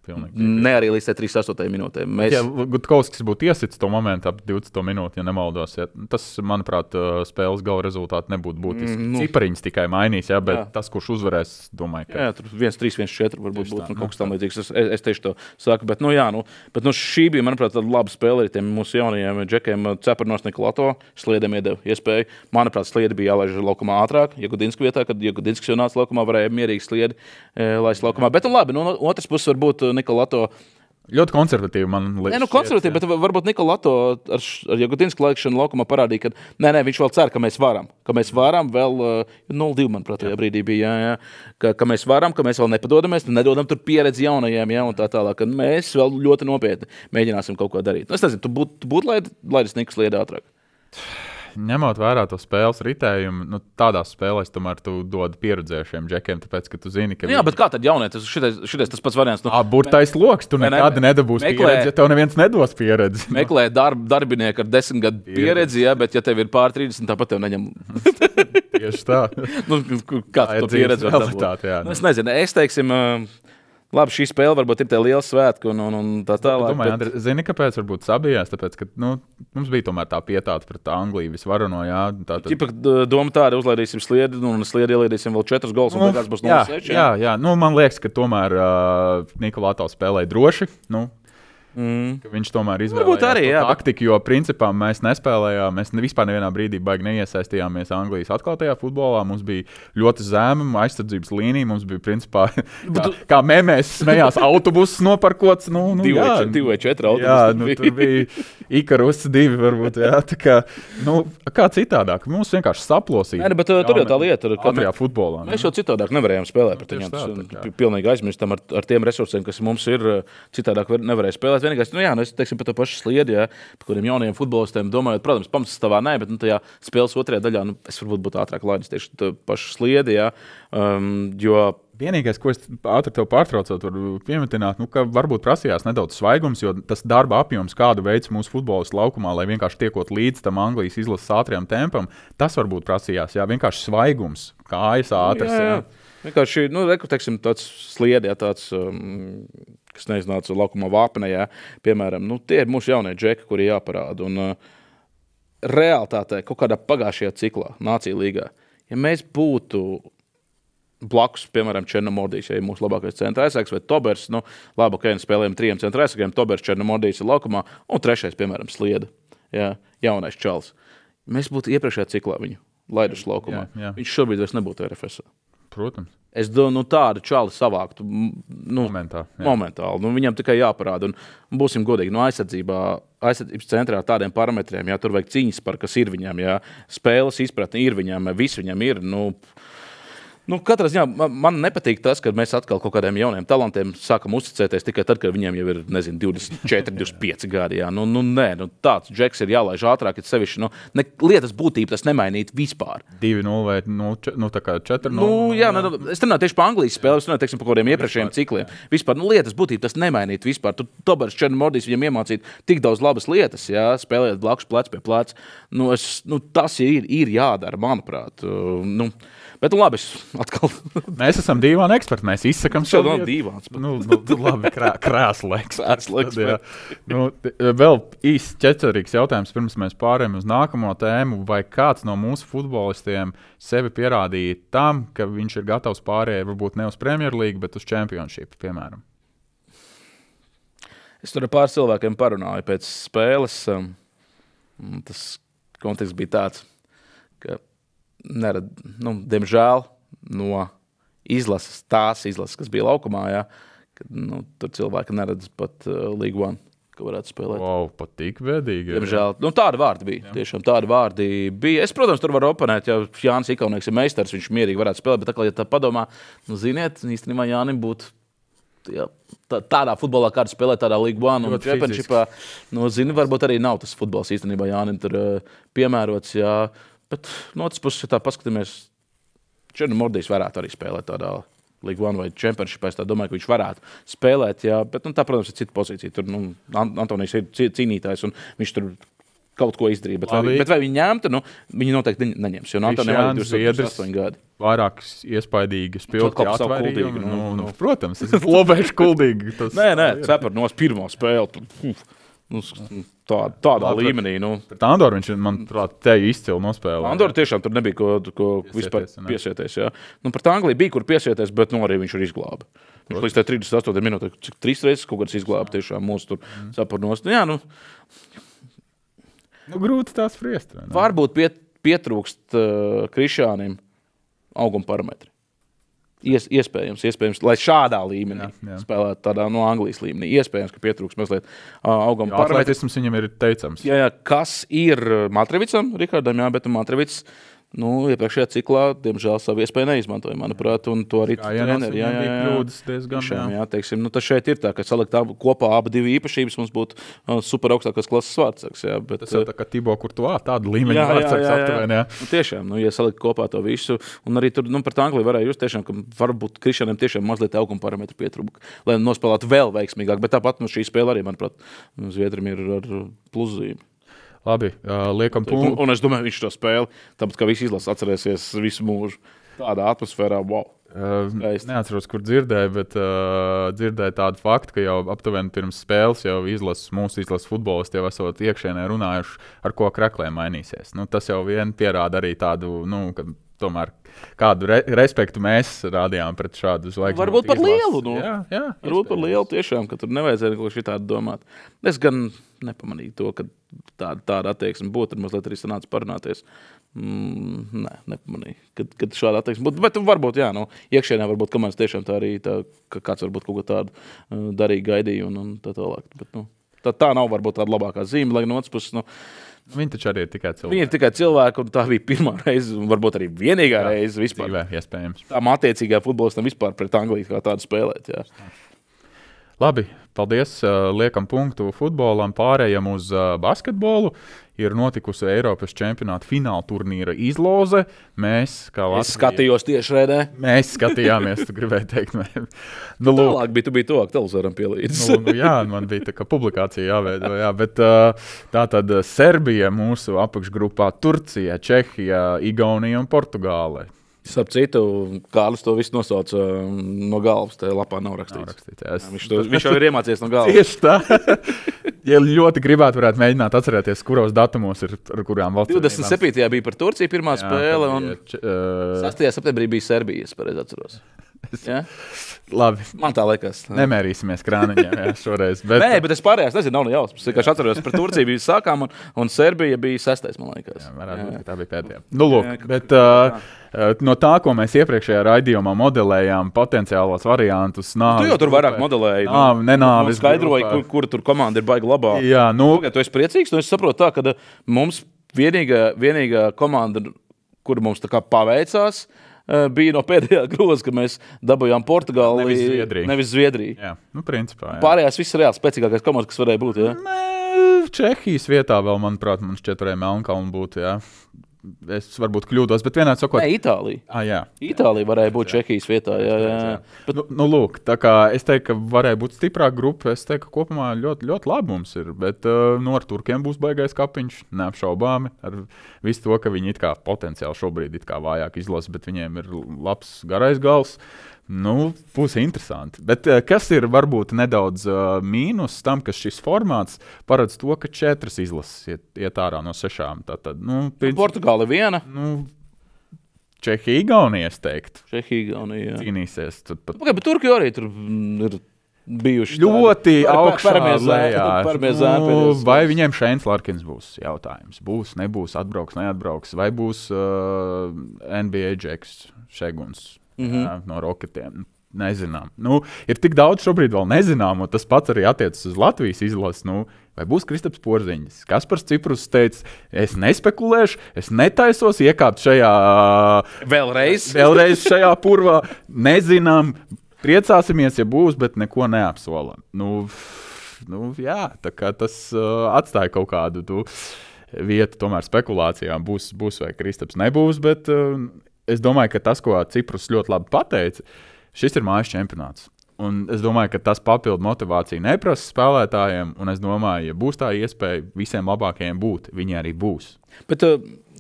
Ne arī līdz 38. minūtē. Ja Gutkovskis būtu iesits to momentu ap 20. minūti, ja nemaldos, tas, manuprāt, spēles gala rezultāti nebūtu būtiski. Cipariņas tikai mainīs, bet tas, kurš uzvarēs, domāju, ka... Jā, tur 1-3, 1-4 varbūt būtu kaut kas tam līdzīgs. Es tieši to saku, bet bet šī bija, manuprāt, tāda laba spēle arī tiem mūsu jaunajiem džekiem. Caparnos Nikolato sliedēm iedeva iespēju. Manuprāt, sliedi bija jālaiž laukumā ātrāk. Jagudinska vietā, kad Jagudinskis jau nāca laukumā, varēja mierīgi sliedi laist laukumā. Bet labi, otrs puses varbūt Nikolato ļoti konservatīvi, man liekas. Konservatīvi, bet varbūt Nikolato ar Jagutinsku laikšanu laukumā parādīja, ka viņš vēl cer, ka mēs varam. Ka mēs varam vēl 0-2, manuprāt, tajā brīdī bija, ka mēs varam, ka mēs vēl nepadodamies, nedodam tur pieredzi jaunajiem, un tā tālāk, ka mēs vēl ļoti nopietni mēģināsim kaut ko darīt. Es nezinu, tu būtu laidis Nikus liedi ātrāk? Ņemot vērā to spēles ritējumu, tādās spēlēs tomēr tu dod pieredzējušiem džekiem, tāpēc, ka tu zini, ka... Jā, bet kā tad jaunie? Šitais tas pats variants. Burtais loks, tu nekad nedabūsi pieredzi, ja tev neviens nedos pieredzi. Meklē darbinieku ar 10 gadu pieredzi, bet ja tev ir pār 30, tāpat tev neņem. Tieši tā. Kā tu to pieredzi var dabūt? Es nezinu, es teiksim... Labi, šī spēle varbūt ir tie lieli svētki un tā tālāk. Domāju, Andri, zini, kāpēc varbūt sabijās? Tāpēc, ka mums bija tomēr tā pietāta pret Angliju visvarano, jā. Ķipa doma tāda, uzlaidīsim sliedi, un sliedi ielaidīsim vēl 4 gols, un beigās būs 0-6. Jā. Man liekas, ka tomēr Nikolāto spēlēja droši. Viņš tomēr izvēlējās taktiku, jo principā mēs nespēlējām. Mēs vispār nevienā brīdī baigi neiesaistījāmies Anglijas atklātajā futbolā. Mums bija ļoti zema aizsardzības līnija. Mums bija principā, kā mēmēs smējās, autobuss noparkots. 2 vai 4 autobusi. Jā, tur bija Ikarus 2 varbūt. Jā, tā kā citādāk. Mums vienkārši saplosīja. Nē, bet tur jau tā lieta. Katrā futbolā. Mēs jau citādāk nevarējām spēlēt pret viņiem. Pilnīgi aizmirstam ar tiem resursiem, kas mums ir. Citādāk nevarēja spēlēt. Vienīgais, es teiksim par to pašu sliedi, par kuriem jauniem futbolistiem domājot, protams, pamatsastāvā nē, bet tajā spēles otrajā daļā es varbūt būtu ātrāk laidis tieši to pašu sliedi, jo vienīgais, ko es ātri tev pārtraucot, varu piemetināt, ka varbūt prasījās nedaudz svaigums, jo tas darba apjoms, kādu veids mūsu futbolistu laukumā, lai vienkārši tiekot līdz tam Anglijas izlases ātrajam tempam, tas varbūt prasījās, vienkārši svaigums, kājas ātras. Jā. Vienkārši, teiksim, tāds sliedi, tāds, kas neiznāca laukumā vāpenē, piemēram, tie ir mūsu jaunie džeki, kuri jāparāda. Un realitātē, kaut kādā pagājušajā ciklā, Nāciju līgā, ja mēs būtu blakus, piemēram, Černomordijs, ja ir mūsu labākais centra aizsargs, vai Tobers, labi, spēlējam 3 centra aizsargiem, Tobers, Černomordijs ir laukumā, un 3, piemēram, slieda, jaunais čals. Mēs būtu iepriekšējā ciklā viņu laiduši laukumā. Jā. Viņš šobrīd vairs nebūtu RFS. Protams. Es domāju, tādu čali savāktu momentāli. Viņam tikai jāparāda. Un būsim godīgi, aizsardzības centrā ar tādiem parametriem, tur vajag cīņas par, kas ir viņam, spēles izpratne ir viņam, viss viņam ir. Katrā ziņā man nepatīk tas, ka mēs atkal kaut kādiem jauniem talantiem sākam uzticēties tikai tad, kad viņiem jau ir, 24, 25 gadi. Nē, tāds džeks ir jālaiž ātrāk, ja sevišķi, lietas būtība tas nemainīt vispār. 2-0 vai 4-0? Es runāju tieši par Anglijas spēli, es runāju, teiksim, par kādiem iepriekšējiem cikliem. Vispār, lietas būtība tas nemainīt vispār. Tur Tobers, Černomordijs viņam iemācīt tik daudz labas lietas, spēlējot blakus plec pie plec. Tas ir jādara, manuprāt. Bet labi, atkal. Mēs esam dīvāni eksperti. Mēs izsakām šo dīvāns. Labi, krēslu eksperti. Vēl īsts ķecerīgs jautājums, pirms mēs pārējām uz nākamo tēmu. Vai kāds no mūsu futbolistiem sevi pierādīja tam, ka viņš ir gatavs pārējai varbūt ne uz Premier League, bet uz Championship, piemēram? Es tur ar pāris cilvēkiem parunāju pēc spēles. Tas konteksts bija tāds, ka diemžēl no tās izlases, kas bija laukumā, kad tur cilvēki neredz pat League One, ka varētu spēlēt. Wow, pat tik vedīgi. Diemžēl. Tādi vārdi bija. Tiešām tādi vārdi bija. Es, protams, tur varu oponēt, ja Jānis Ikaunieks ir meistars, viņš mierīgi varētu spēlēt, bet ja tā padomā, ziniet, īstenībā Jānim būtu tādā futbolā, kādu spēlē tādā League One un Championshipā, varbūt arī nav tas futbols īstenībā Jānim tur piemērots, bet no otras puses, ja tā paskatāmies, Černomordijs varētu arī spēlēt tādā League One vai Championshipā. Es domāju, ka viņš varētu spēlēt, bet tā, protams, ir cita pozīcija. Tur Antonijs ir cīnītājs un viņš tur kaut ko izdarīja. Bet vai viņi ņemtu? Viņi noteikti neņems, jo Antonijam ir 28 gadi. Vairāk iespaidīgi spilgti atvērīgi. Protams, es lobēšu kuldīgi. Nē, cepar nos pirmo spēli. Tādā līmenī. Pret Andoru viņš, manuprāt, te izcili nospēlē. Andoru tiešām tur nebija ko vispār piesieties. Pret Angliju bija, kur piesieties, bet arī viņš ir izglāba. Viņš līdz 38 minūtē, cik 3 reizes kaut kāds izglāba tiešām mūsu tur saparnos. Grūti tā spriest. Varbūt pietrūkst Krišānim auguma parametri. Iespējams, lai šādā līmenī spēlētu tādā Anglijas līmenī. Iespējams, ka pietrūks mazliet auguma parametri. Atletisms viņam ir teicams. Kas ir Matrevicam, Rikardam, bet Matrevics iepriekšējā ciklā, diemžēl, savu iespēju neizmantoja, manuprāt, un to arī treneri. Kļūdas diezgan. Teiksim, tas šeit ir tā, ka salikt kopā abi divi īpašības mums būtu super augstākās klases vārdsargs. Tas jau tā kā Tibo Kurtuā, tāda līmeņa vārdsargs aptuveni. Tiešām, ja salikt kopā to visu, un arī tur par Angliju varēja just tiešām, ka varbūt Krišānam tiešām mazliet auguma parametru pietrūka, lai nospēlētu vēl veiksmīgāk, bet tāpat šī spēle arī, manuprāt, Zviedrim ir ar pluszīmi. Labi, liekam punktu. Un es domāju, viņš to spēli, tāpat kā visi izlases atcerēsies visu mūžu. Tādā atmosfērā, wow. Neatceros, kur dzirdēju, bet dzirdēju tādu faktu, ka jau aptuveni pirms spēles jau mūsu izlases futbolisti jau esot iekšienē runājuši, ar ko kraklē mainīsies. Tas jau vien pierāda arī tādu, ka tomēr kādu respektu mēs rādījām pret šādu zvaigžņu. Varbūt par lielu. Jā, varbūt par lielu tiešām, ka tur nevajadzēja kaut ko šitādu domāt. Es gan nepamanīju to, ka tāda attieksme būtu, tad mazliet arī sanāca parunāties. Nē, nepamanīju, kad šāda attieksme būtu. Bet varbūt, iekšienē varbūt komandas tiešām tā arī, ka kāds varbūt kaut ko tādu darīja, gaidīja un tā tālāk. Bet, tā nav varbūt tāda labākā zīme, lai no otras puses, viņi taču arī ir tikai cilvēki. Viņi ir tikai cilvēki, un tā bija pirmā reize, un varbūt arī vienīgā reize vispār. Dzīvē, iespējams. Tām attiecīgajā futbolistam vispār pret Angliju kā tādu spēlēt, jā. Labi, paldies. Liekam punktu futbolam, pārējam uz basketbolu. Ir notikusi Eiropas čempionāta fināla turnīra izloze. Mēs, kā Latvija... Es skatījos tiešraidē. Mēs skatījāmies, tu gribēji teikt. Tālāk bija, tu biji to televizoram pielīdz. Jā, man bija tā kā publikācija jāveido, jā. Bet tā tad Serbija mūsu apakšgrupā, Turcija, Čehija, Igaunija un Portugāle. Starp citu, Kārlis to visu nosauca no galvas, tajā lapā nav rakstīts. Viņš jau ir iemācījies no galvas. Tieši tā. Ja ļoti gribētu, varētu mēģināt atcerēties, kuros datumos ir, ar kurām valstīm. 27. bija par Turciju pirmā spēle, un 6. septembrī bija Serbijas, pareizi atceros. Ja? Labi. Man tā liekas. Nemērīsimies krāniņā šoreiz. Bet... Nē, bet es pārējās nezinu, nav ne jausmas. Es atceros, par Turciju bija sākām, un Serbija bija 6. man liekas. Jā, varētu būt, tā bija pēdējā. Lūk, bet no tā, ko mēs iepriekšējā raidījumā modelējām, potenciālos variantus, tu jau tur vairāk modelēji. Nenāvis. Skaidroji, kur tur komanda ir baigi labā. Jā, Tu esi priecīgs, es saprotu tā, ka mums vienīgā komanda, kur mums tā kā paveicās, bija no pēdējā groza, ka mēs dabūjām Portugāli, nevis Zviedriju. Jā, principā. Jā. Pārējās viss reāli spēcīgākais komandas, kas varēja būt. Ja? Čehijas vietā vēl, manuprāt, man šķiet varēja Melnkalnu būt. Jā. Es varbūt kļūdos, bet vienādi sakot... Nē, Itālija. Jā. Itālija varēja būt Čehijas vietā, jā. Bet... Lūk, tā kā es teiktu, ka varēja būt stiprāka grupa, es teiktu, ka kopumā ļoti, ļoti labi mums ir, bet ar turkiem būs baigais kapiņš, neapšaubāmi, ar visu to, ka viņi it kā potenciāli šobrīd it kā vājāk izlasa, bet viņiem ir labs garais gals. Būs interesanti. Bet kas ir varbūt nedaudz mīnus tam, ka šis formāts paredz to, ka 4 izlases iet ārā no 6. Tātad, Portugāla viena. Čehija, Igaunija, es teiktu. Čehija, Igaunija, jā. Cīnīsies. Bet Turki arī tur ir bijuši ļoti augšā lejā. Vai viņiem viņiem Šeins Larkins būs jautājums? Būs, nebūs, atbrauks, neatbrauks. Vai būs NBA Džeks Šeguns? Jā, no Roketiem. Nezinām. Ir tik daudz šobrīd vēl nezinām, un tas pats arī attiecas uz Latvijas izlasi. Vai būs Kristaps Porziņš? Kaspars Ciprus teica, es nespekulēšu, es netaisos iekāpt šajā... Vēlreiz šajā purvā. Nezinām, priecāsimies, ja būs, bet neko neapsolam. Jā, tā kā tas atstāja kaut kādu vietu tomēr spekulācijām. Būs vai Kristaps nebūs, bet... Es domāju, ka tas, ko Ciprus ļoti labi pateica, šis ir mājas čempionāts. Un es domāju, ka tas papildu motivāciju neprasa spēlētājiem. Un es domāju, ja būs tā iespēja visiem labākajiem būt, viņi arī būs. Bet,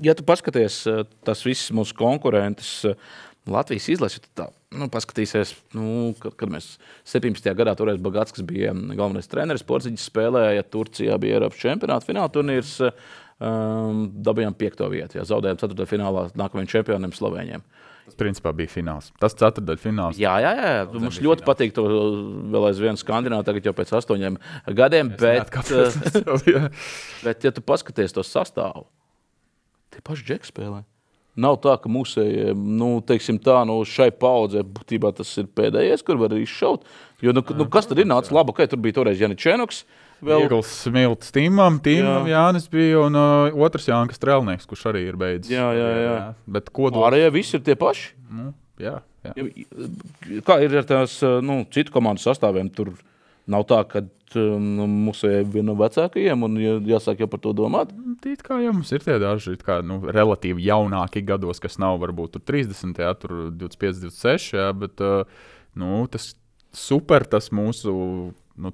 ja tu paskaties tas viss mūsu konkurentes Latvijas izlasi, tad paskatīsies, kad mēs 17. gadā toreiz Bagāts, kas bija galvenais treneris, Porziņš spēlēja, Turcijā bija Eiropas čempionāta fināla turnīrs, dabījām 5. vietu. Jā, zaudējām 4. finālā nākamajiem čempioniem Slovēņiem. Tas principā bija fināls. Tas 4. fināls. Jā. Mums ļoti patīk to vēl aizvien skandināt, tagad jau pēc 8 gadiem. Bet, ja tu paskaties to sastāvu, tie paši Džeki spēlē. Nav tā, ka mūsējie, teiksim tā, šai paudzē būtībā tas ir pēdējais, kur var izšaut. Jo, kas tad ir nācis labu? Kā tur bija toreiz Janičenoks? Viegls Smilts Tīmam Jānis bija un otrs Jānkas Strelnieks, kurš arī ir beidzis. Jā. Bet kodols... Pārējie visi ir tie paši? Jā. Kā ir ar tās citu komandu sastāviem? Tur nav tā, ka mūsu viena no vecākajiem un jāsāk jau par to domāt? Tīt kā jau mums ir tie daži relatīvi jaunāki gados, kas nav varbūt tur 30, tur 25, 26, bet tas super, tas mūsu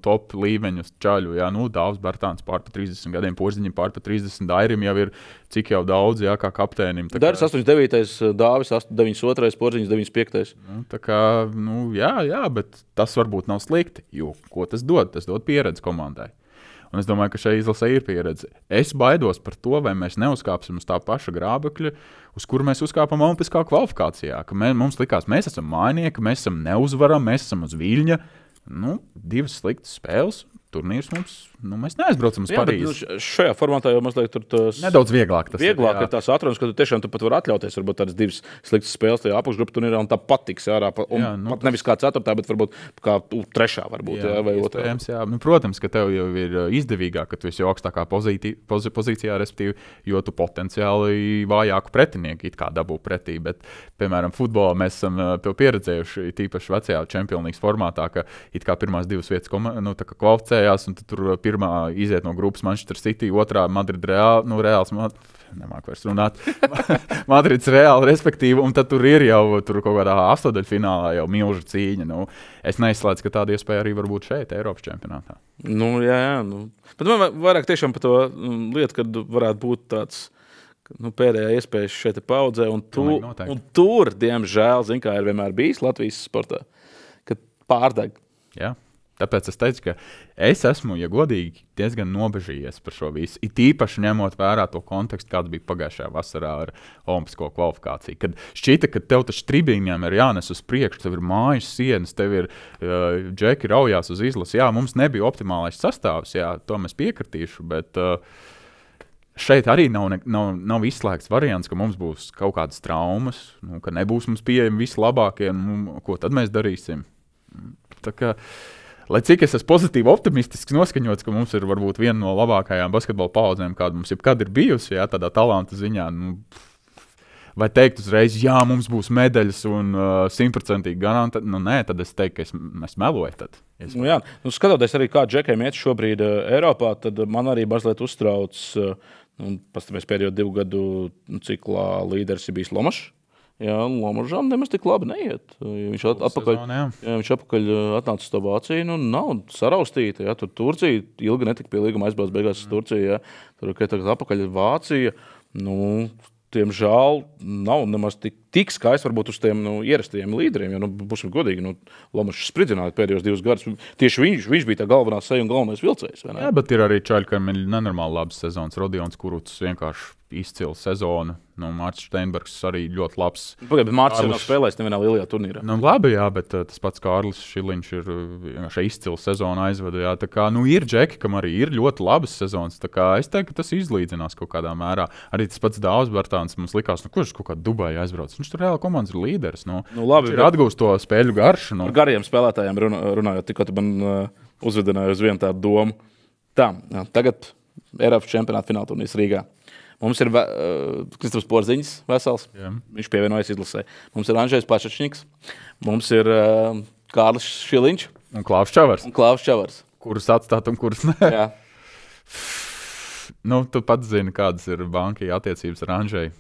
top līmeņu čaļu. Jā, Dāvs Bartāns pār pa 30 gadiem, Porziņam pār pa 30, Dairim jau ir cik jau daudz, jā, kā kapteinim. Dairis 89, Dāvis 92, Porziņš 95. Tā kā, jā, bet tas varbūt nav slikti, jo ko tas dod? Tas dod pieredzi komandai. Un es domāju, ka šai izlasē ir pieredze. Es baidos par to, vai mēs neuzkāpsim uz tā paša grābekļa, uz kuru mēs uzkāpam olimpiskā kvalifikācijā. Ka mums likās, mēs esam mājnieki, mēs esam neuzvaram, mēs esam uz viļņa. 2 sliktas spēles. Turnīrs mums, mēs neaizbraucam uz Parīzi. Šajā formātā jau mazliet tur tas... Nedaudz vieglāk tas vieglāk ir tās atrunas, ka tu tiešām tu pat var atļauties varbūt tādas 2 sliktas spēles tajā apakšgrupu turnīrā un tā patiks ārā. Pat nevis kā 4. bet varbūt kā 3. varbūt, vai 2. Jā. Protams, ka tev jau ir izdevīgāk, ka tu esi augstākā pozīcijā, respektīvi, jo tu potenciāli vājāku pretinieku it kā dabū pretī. Bet, piemēram, futbolā mēs esam pieredzējuši tīpaši vecajā Champions League formātā, ka it kā pirmās 2 vietas kvalificēja. Un tur pirmā iziet no grupas Manchester City, otrā Madrid Reāls, nemāku vairs runāt, Madrids Reāli, respektīvi, un tad tur ir jau tur kaut kādā astotdaļfinālā jau milža cīņa. Es neizslēdzu, ka tāda iespēja arī var būt šeit, Eiropas čempionātā. Jā. Bet man vairāk tiešām par to lietu, kad varētu būt tāds pēdējā iespēja šeit paudzē, un tur, diemžēl, kā ir vienmēr bijis Latvijas sportā, kad pārdeg. Jā. Tāpēc es teicu, ka es esmu, ja godīgi, diezgan nobežījies par šo visu. It īpaši ņemot vērā to kontekstu, kāds bija pagājušajā vasarā ar olimpisko kvalifikāciju. Kad šķita, ka tev taču tribīņiem ir jānes uz priekšu, tev ir mājas sienas, tev ir džeki raujās uz izlasi. Jā, mums nebija optimālais sastāvs, jā, to mēs piekritīšu, bet šeit arī nav izslēgts variants, ka mums būs kaut kādas traumas, ka nebūs mums pieejami vislabākie, ko tad mēs darīsim. Tā kā lai cik es esmu pozitīvi optimistisks noskaņots, ka mums ir varbūt viena no labākajām basketbola paudzēm, kāda mums jebkad ir bijusi, jā, tādā talanta ziņā, vai teikt uzreiz, jā, mums būs medaļas un 100% garantēti, nē, tad es teiktu, ka es meloju tad. Jā, skatoties arī, kā džekiem iet šobrīd Eiropā, tad man arī mazliet uztrauc, pastāvēs pēdējo 2 gadu ciklā līderis ir bijis Lomašs. Jā, Lomažam nemaz tik labi neiet. Viņš atpakaļ atnāca uz to Vāciju, nav saraustīta. Jā, tur Turcija ilgi netika pie līguma, aizbrauc beigās uz Turciju. Jā. Tur, kad tagad atpakaļ Vācija, tiemžēl nav nemaz tik skaisti varbūt uz tiem ierastajiem līderiem. Jo, būsim godīgi, Lomašs spridzināja pēdējos 2 gadus. Tieši viņš bija tā galvenā seja un galvenais vilcējs. Jā, bet ir arī čaļi, kam ir nenormāli labs sezonas. Rodions Kurucs vienkārši izcila sezonu. Mārcis Steinbergs arī ļoti labs. Bet Mārcis nav spēlējis nevienā lielajā turnīrā. Labi, jā, bet tas pats Kārlis Šiliņš ir izcila sezonu aizvadu. Jā, tā kā ir džeki, kam arī ir ļoti labas sezonas. Tā kā es teiktu, ka tas izlīdzinās kaut kādā mērā. Arī tas pats Dāvs Bartāns mums likās, kurš kaut kā Dubaja aizbrauc. Viņš tur reāli komandas ir līderis. Labi, viņš ir atgūst to spēļu garšu. Ar gariem spēlētājiem runājot, tikko tu man uzvedināji uz vienu tādu domu. Tā, tagad Eiropas čempionāta fināla turnīrs Rīgā. Mums ir Kristaps Porziņš vesels, jā. Viņš pievienojas izlasē. Mums ir Andžejs Pašačņiks, mums ir Kārlis Šiliņš un Klaus Čavars. Kurus atstāt un kurus nē. Jā. Tu pats zini, kādas ir bankai attiecības ar Andžeju.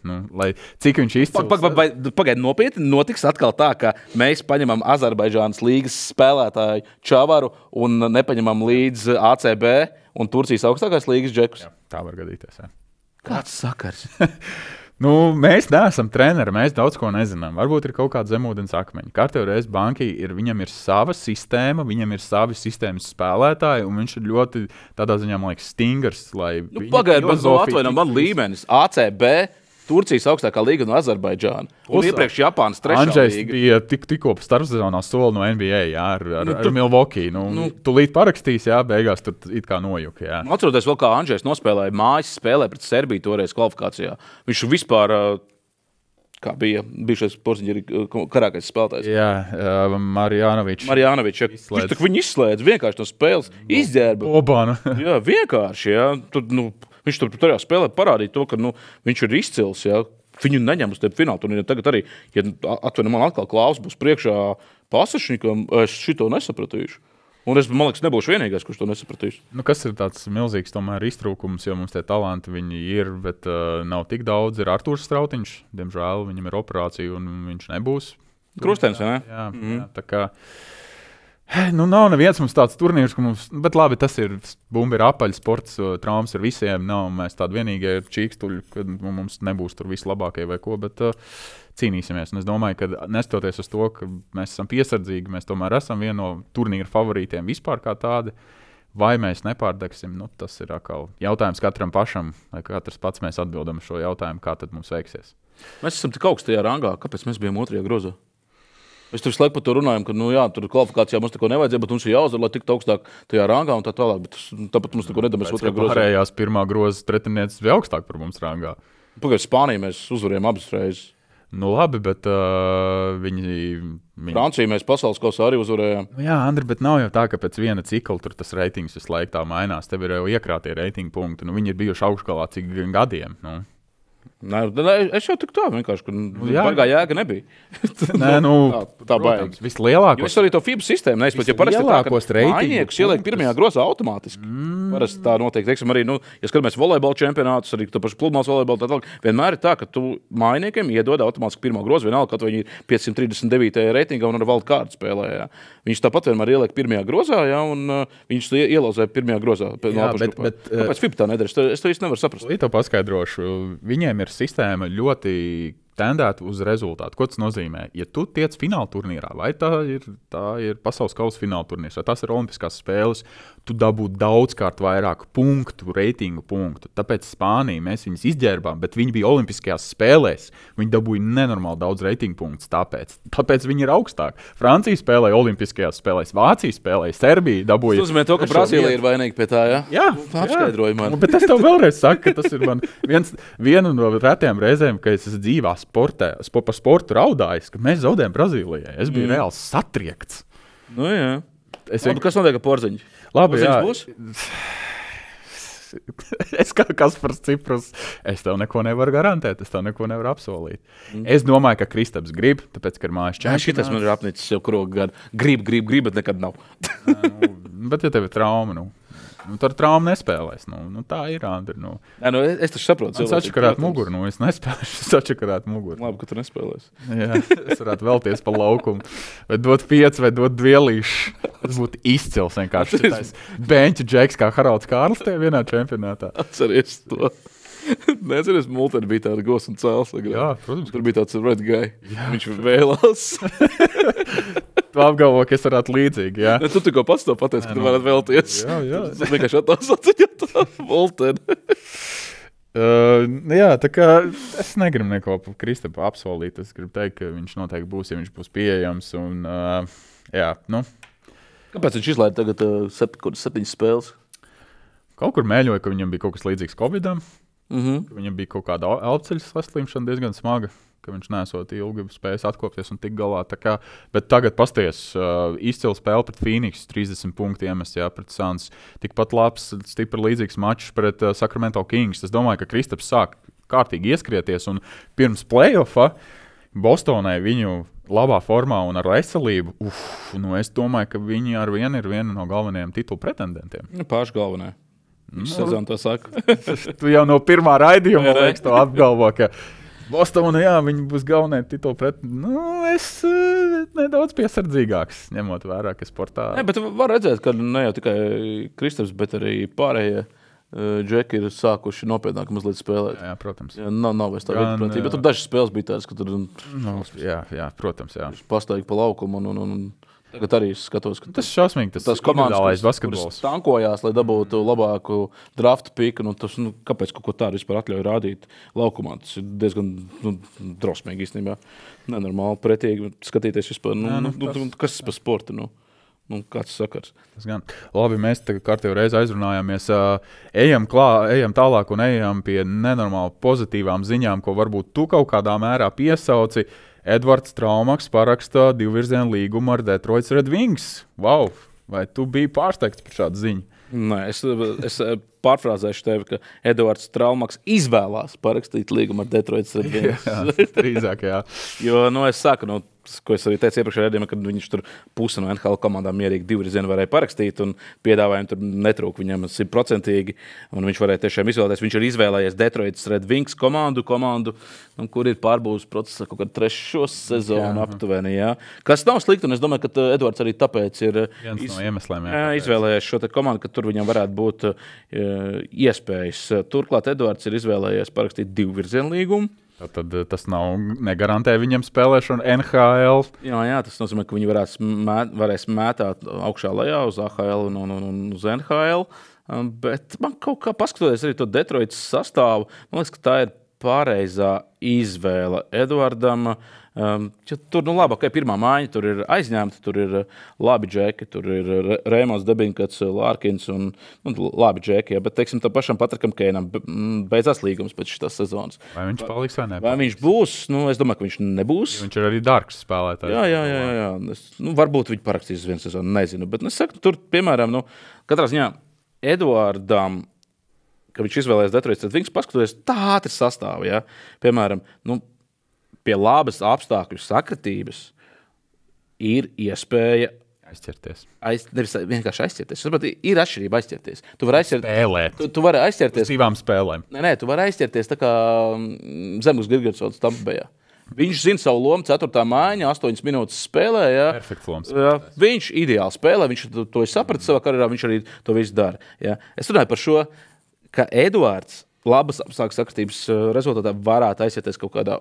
Cik viņš izcils? Pagaid, nopietni notiks atkal tā, ka mēs paņemam Azerbaidžānas līgas spēlētāju Čavaru un nepaņemam līdz ACB un Turcijas augstākās līgas džekus. Jā, tā var gadīties, jā. Kāds sakars? Mēs neesam treneri, mēs daudz ko nezinām. Varbūt ir kaut kāda zemūdens akmeņa. Kārtējo reizi bankai viņam ir sava sistēma, viņam ir savi sistēmas spēlētāji, un viņš ir ļoti tādā ziņā, man liekas, stingrs. Pagaid, man līmenis ACB, Turcijas augstākā līga no Azerbaidžāna. Un iepriekš Japānas 3. Andžejs līga. Bija tikko starpsezonā soli no NBA, jā, ar Milwaukee. Tūlīt parakstīs, jā, beigās tur it kā nojuka, jā. Atceroties vēl, kā Andžejs nospēlēja mājas spēlē pret Serbiju toreiz kvalifikācijā. Viņš vispār, kā bija bijušais Porziņģeri karākais spēlētājs. Jā, Marjanovičs. Viņi izslēdz vienkārši no spēles, izģērba. Obana. Jā, vienkārši, jā. Viņš tur tajā spēlē parādīja to, ka viņš ir izcils. Jā. Viņu neņem uz tevi finālu turnīru. Tagad arī, ja atvaino man atkal Klaus būs priekšā Pasačņikam, es šito nesapratīšu. Un es, man liekas, nebūšu vienīgais, kurš to nesapratīs. Kas ir tāds milzīgs tomēr iztrūkums, jo mums tie talanti viņi ir, bet nav tik daudz. Ir Artūrs Strautiņš, diemžēl viņam ir operācija un viņš nebūs. Krustens, vai ne? Jā, tā kā... Nav neviens mums tāds turnīrs, ka mums, bet labi, tas ir bumba, ir apaļs, sports, traumas ar visiem. Nav mēs tādi vienīgie čīkstuļi, kad mums nebūs tur vislabākie vai ko, bet cīnīsimies. Un es domāju, ka nestoties uz to, ka mēs esam piesardzīgi, mēs tomēr esam viena no turnīra favorītiem vispār kā tādi. Vai mēs nepārdegsim, tas ir atkal jautājums katram pašam, vai katrs pats mēs atbildam šo jautājumu, kā tad mums veiksies. Mēs esam tik augstajā rangā, kāpēc mēs bijām otrajā grozā? Mēs tur visu laiku par to runājam, ka, tur kvalifikācijā mums neko nevajadzēja, bet mums ir jāuzvar, lai tiktu augstāk tajā rangā un tā tālāk. Bet tāpat mums neko nedara, mēs otrajā grozā. Pārējās pirmā groza pretinieces bija augstāk par mums rangā. Pagaidā Spāniju mēs uzvarējām abas reizes. Labi, bet viņi... Franciju mēs pasaules kausā arī uzvarējām. Jā, Andri, bet nav jau tā, ka pēc viena cikla tur tas reitings visu laiku tā mainās. Tev ir jau iekrātie reitingu punkti. Viņi ir bijuši augšgalā cik gadiem. Nē, es jau tik tā vienkārši, ka baigā jēga nebija. Tā baigi. Vislielākos. Jūs arī to FIBA sistēmu neizpēt, jo parasti tā, ka mainiekus ieliek pirmajā grozā automātiski. Parasti tā notiek. Teiksim, arī, ja skatāmies volejbola čempionātus, arī to pašu pludmales volejbolu, tā tālāk, vienmēr ir tā, ka tu mainiekiem iedod automātiski pirmo grozu, vienalga, kaut viņi ir 539. reitingā un ar valdu kārtu spēlē. Jā. Viņš tāpat vienmēr ieliek pirmajā grozā, jā, un viņš to ielauzē pirmajā grozā. Kāpēc FIBA tā nedara? Es to īsti nevaru saprast. To paskaidrošu. Viņiem ir sistēma ļoti tendēta uz rezultātu. Ko tas nozīmē? Ja tu tiec fināla turnīrā, vai tā ir pasaules kausa fināla turnīrs, vai tas ir olimpiskās spēles, tu dabū daudzkārt vairāk punktu, reitingu punktu. Tāpēc Spānija, mēs viņus izģērbām, bet viņi bija olimpiskajās spēlēs. Viņi dabūja nenormāli daudz reitingu punktus. Tāpēc viņi ir augstāk. Francija spēlēja olimpiskajās spēlēs, Vācija spēlēja, Serbija dabūja. Tas nozīmē to, ka Brazīlija ir vainīga pie tā, ja? Jā. Apskaidroju man. Bet es tev vēlreiz saku, ka tas ir man viena no retiem reizēm, kad es esmu dzīvā par sportu raudājis, ka mēs zaudējām Brazīlijai. Es biju reāli satriekts. Jā. Kas notiek ar Porziņu? Labi, jā. Būs? Es kā Kaspars Ciprus, es tev neko nevaru garantēt, es tev neko nevaru apsolīt. Es domāju, ka Kristaps grib, tāpēc, ka ir mājas čempionāts. Šitas man ir apnicis jau kuru gadu. Grib, bet nekad nav. Bet ja tev ir trauma, tur traumu nespēlēs. Tā ir, Andri. Es taču saprotu. Es atšakarētu muguru, es nespēlēšu. Es atšakarētu muguru. Labi, ka tu nespēlēs. Jā, es varētu vēlties pa laukumu. Vai dot 5 vai dot 2 līšu. Tas būtu izcils vienkārši. Benča džeks kā Haralds Kārlis tajā vienā čempionātā. Atceries to. Neatceries, Multeni bija tāda gos un cēls. Jā, protams. Tur bija tāds red guy. Jā. Viņš vēlās. Tu apgalvo, ka es varētu līdzīgi, jā. Tu tikko pats to pateici, ka tu varētu vēlties. Jā. Tas vienkārši attās atceļot tā Multeni. Jā, tā kā es negribu neko par Kristapu apsolīt. Es gribu teikt, ka viņš noteikti būs, ja viņš būs pieejams. Un, Kāpēc viņš izlaida tagad 7 spēles? Kaut kur mēļoja, ka viņam bija kaut kas līdzīgs Covidam. Viņam bija kaut kāda elpceļa saslimšana diezgan smaga, ka viņš nesot ilgi spējas atkopties un tik galā. Bet tagad pasties izcila spēle pret Phoenix, 30 punktu iemest, pret Suns. Tikpat labs, stipri līdzīgs mačs pret Sacramento Kings. Es domāju, ka Kristaps sāk kārtīgi ieskrieties un pirms play-offa Bostonai viņu labā formā un ar veselību. Es domāju, ka viņi ar vienu ir viena no galvenajiem titulu pretendentiem. Paši galvenajiem. Sezonu to saka. Tu jau no pirmā raidījuma liekas to apgalvo, ka Bostonā, viņi būs galvenie titulu pretendenti. Es nedaudz piesardzīgāks, ņemot vērā, ka sportā... Bet var redzēt, ka ne jau tikai Kristaps, bet arī pārējie džeki ir sākuši nopietnāk mazliet spēlēt. Jā, protams. Jā, nav vairs tā vienprātība, bet tur dažas spēles bija tādas, ka tur... Jā, protams, jā. Pastaigi pa laukumu un tagad arī skatos, ka tas šausmīgi, tas individuālais basketbols. Tankojās, lai dabūtu labāku draft piku, kāpēc kaut ko tādu vispār atļauj rādīt laukumā? Tas ir diezgan drosmīgi īstenībā. Nenormāli pretīgi skatīties vispār. Kas tas par sportu? Kāds sakars? Tas gan. Labi, mēs kārtējo reizi aizrunājāmies. Ejam tālāk un ejam pie nenormāli pozitīvām ziņām, ko varbūt tu kaut kādā mērā piesauci. Edvards Traumaks paraksta 2-virzienu līgumu ar Detroit Red Wings. Wow! Vai tu biji pārsteigts par šādu ziņu? Nē, es pārfrāzēšu tevi, ka Edvards Traumaks izvēlās parakstīt līgumu ar Detroit Red Wings. Jā, drīzāk, jā. Jo, es saku, ko es arī teicu iepriekšējā redzējumā, kad viņš tur pusi no NHL komandām mierīgi divvirzienu varēja parakstīt, un piedāvājumi tur netrūk viņam 100%, un viņš varēja tiešām izvēlēties. Viņš ir izvēlējies Detroitas Red Wings komandu, kur ir pārbūves procesā kaut kādu 3. sezonu aptuveni. Jā. Kas nav slikti, un es domāju, ka Edvards arī tāpēc ir viens no iemesliem, izvēlējies šo te komandu, ka tur viņam varētu būt iespējas. Turklāt Edvards ir izvēlējies parakstīt divvirzienu līgumu. Tad tas negarantē viņam spēlēšanu NHL. Jā, tas nozīmē, ka viņi varēs mētāt augšā lejā uz AHL un uz NHL. Bet man kaut kā paskatoties arī to Detroitas sastāvu, man liekas, ka tā ir pareizā izvēle Edvardam. Tur labi, ka pirmā mājiņa tur ir aizņemta, tur ir labi džeki, tur ir Rēmons, Debinkats, Lārkins un labi džeki. Bet, teiksim, tam pašam Patrikam Keinam beidzās līgums pēc šīs sezonas. Vai viņš paliks vai ne? Vai viņš būs? Es domāju, ka viņš nebūs. Viņš ir arī dārgs spēlētājs. Jā. Varbūt viņi parakstīs uz vienu sezonu, nezinu. Bet es saku, tur, piemēram, katrā ziņā Edvardam, ka viņš izvēlējās Detroitas Red Wings, paskatoties tā ātri sastāvu. Ja? Piemēram, pie labas apstākļu sakritības ir iespēja aizķerties. Nevis vienkārši aizķerties. Ir atšķirība aizķerties. Tu vari spēlēt. Tu vari aizķerties. Uz 2 spēlēm. Nē, tu vari aizķerties tā kā Zemgus Girgensons Tampabejā. Viņš zina savu lomu, 4. mājiņa, 8 minūtes spēlē. Jā. Perfekts loms. Jā. Viņš ideāli spēlē, viņš to ir sapratis savā karjerā, viņš arī to visu dara. Jā. Es runāju par šo, ka Edvards labas apstākļu sakritības rezultātā varētu aizķerties kaut kādā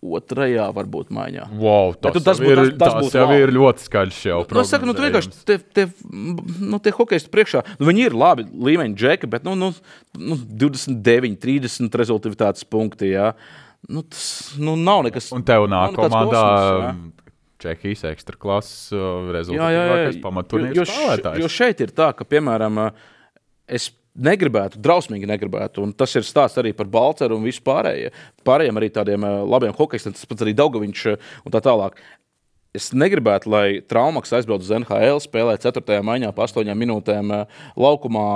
2. varbūt maiņā. Wow, tas ir ļoti skaļš jau. Es saku, tu vienkārši tie hokeisti priekšā, viņi ir labi līmeņi džeki, bet 29, 30 rezultātivitātes punkti, jā. Tas nav nekas. Un tev nāk komandā Čehijas ekstra klases rezultātīvākais pamatturnīrs spēlētājs. Jo šeit ir tā, ka, piemēram, es drausmīgi negribētu. Un tas ir stāsts arī par Balceru un visu pārējiem arī tādiem labiem hokeistiem, tas pats arī Daugaviņš un tā tālāk. Es negribētu, lai Traumaks aizbrauc uz NHL, spēlē 4. maiņā pa 8 minūtēm laukumā,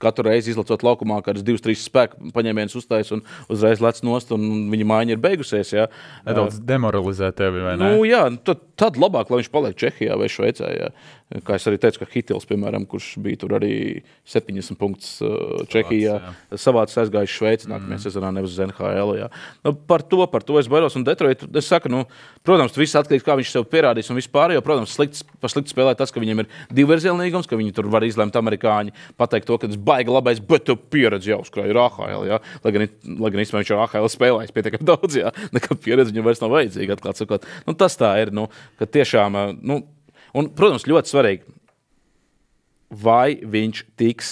katru reizi izlacot laukumā, kādas 2-3 spēku paņēmienus uztais un uzreiz lec nost, un viņa maiņa ir beigusies. Jā. Nedaudz demoralizē tevi, vai ne? Jā, tad labāk, lai viņš paliek Čehijā vai Šveicē. Jā. Kā es arī teicu, ka Hitils, piemēram, kurš bija tur arī 70 punktus Čehijā, savāds aizgājis Šveici nākamajā sezonā, nevis uz NHL. Jā. Par to es baidos. Un Detroit, es saku, protams, viss atkarīgs, kā viņš sev pierādīs un vispār. Protams, par slikti spēlē tas, ka viņiem ir divvirzienu līgums, ka viņi tur var izlemt amerikāņi, pateikt to, ka tas baigi labais, bet tu pieredzi jau uzkrāj ir AHL. Jā. Lai gan īstenībā viņš jau AHL spēlējis pietiekami daudz, jā. Nekā pieredzi viņam vairs nav vajadzīga, atklāt sakot. Tas tā ir, ka tiešām, un, protams, ļoti svarīgi, vai viņš tiks,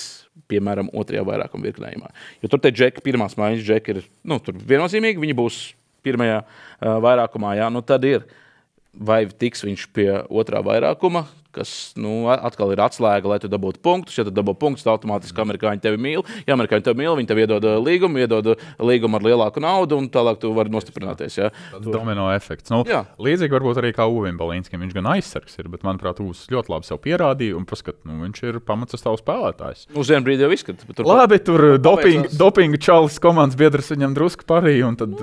piemēram, 2. vairākuma virknējumā. Jo tur te džeki, pirmās mājas džeki ir, tur viennozīmīgi, viņi būs 1. vairākumā, jā, tad ir, vai tiks viņš pie 2. vairākuma, kas atkal ir atslēga, lai tu dabūtu punktus. Ja tu dabū punktus, tad automātiski amerikāņi tevi mīl. Ja amerikāņi tevi mīl, viņi tev iedod līgumu ar lielāku naudu, un tālāk tu vari nostiprināties. Ja. Domino efekts. Līdzīgi varbūt arī kā Uvim Balīnskim. Viņš gan aizsargs ir, bet, manuprāt, Uvs ļoti labi sev pierādīja, un paskat, viņš ir pamatsastāvs spēlētājs. Uz vienu brīdi jau izskat. Labi, tur dopinga čalis komandas biedrs viņam drusku parīja, un tad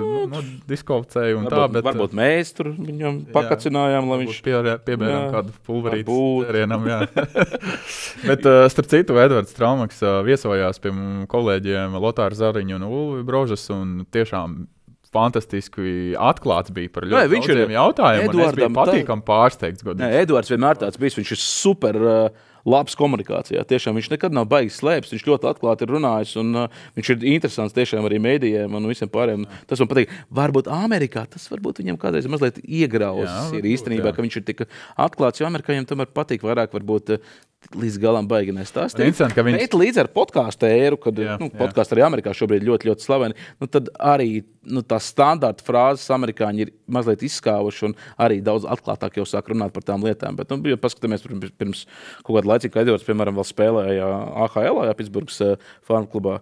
diskvalificēja un tā. Bet varbūt mēs tur viņam pakacinājām, lai viņš piebērām kādu pulverīti. Bet, starp citu, Edvards Traumaks viesojās pie kolēģiem Lotāra Zariņu un Ulvi Brožas, un tiešām fantastiski atklāts bija par ļoti daudziem jautājumiem, un es biju patīkami pārsteigts. Edvards vienmēr tāds bijis, viņš ir super labs komunikācijā. Tiešām viņš nekad nav baigis slēpts, viņš ļoti atklāti ir runājis, un viņš ir interesants tiešām arī mēdījiem un visiem pārējiem. Tas man patīk. Varbūt Amerikā tas varbūt viņam kādreiz mazliet iegrauzis ir īstenībā, ka viņš ir tik atklāts, jo amerikāņiem tomēr patīk vairāk varbūt līdz galam baigi nestāstīt. Bet līdz ar podkāstu ēru, kad podkāstu arī Amerikā šobrīd ļoti, ļoti slaveni, tad arī tās standarta frāzes amerikāņi ir mazliet izskāvuši un arī daudz atklātāk jau sāk runāt par tām lietām. Bet, ja paskatāmies pirms kaut kāda laicīga, kad Edvards, piemēram, vēl spēlēja AHL, Pitsburgas farmu klubā,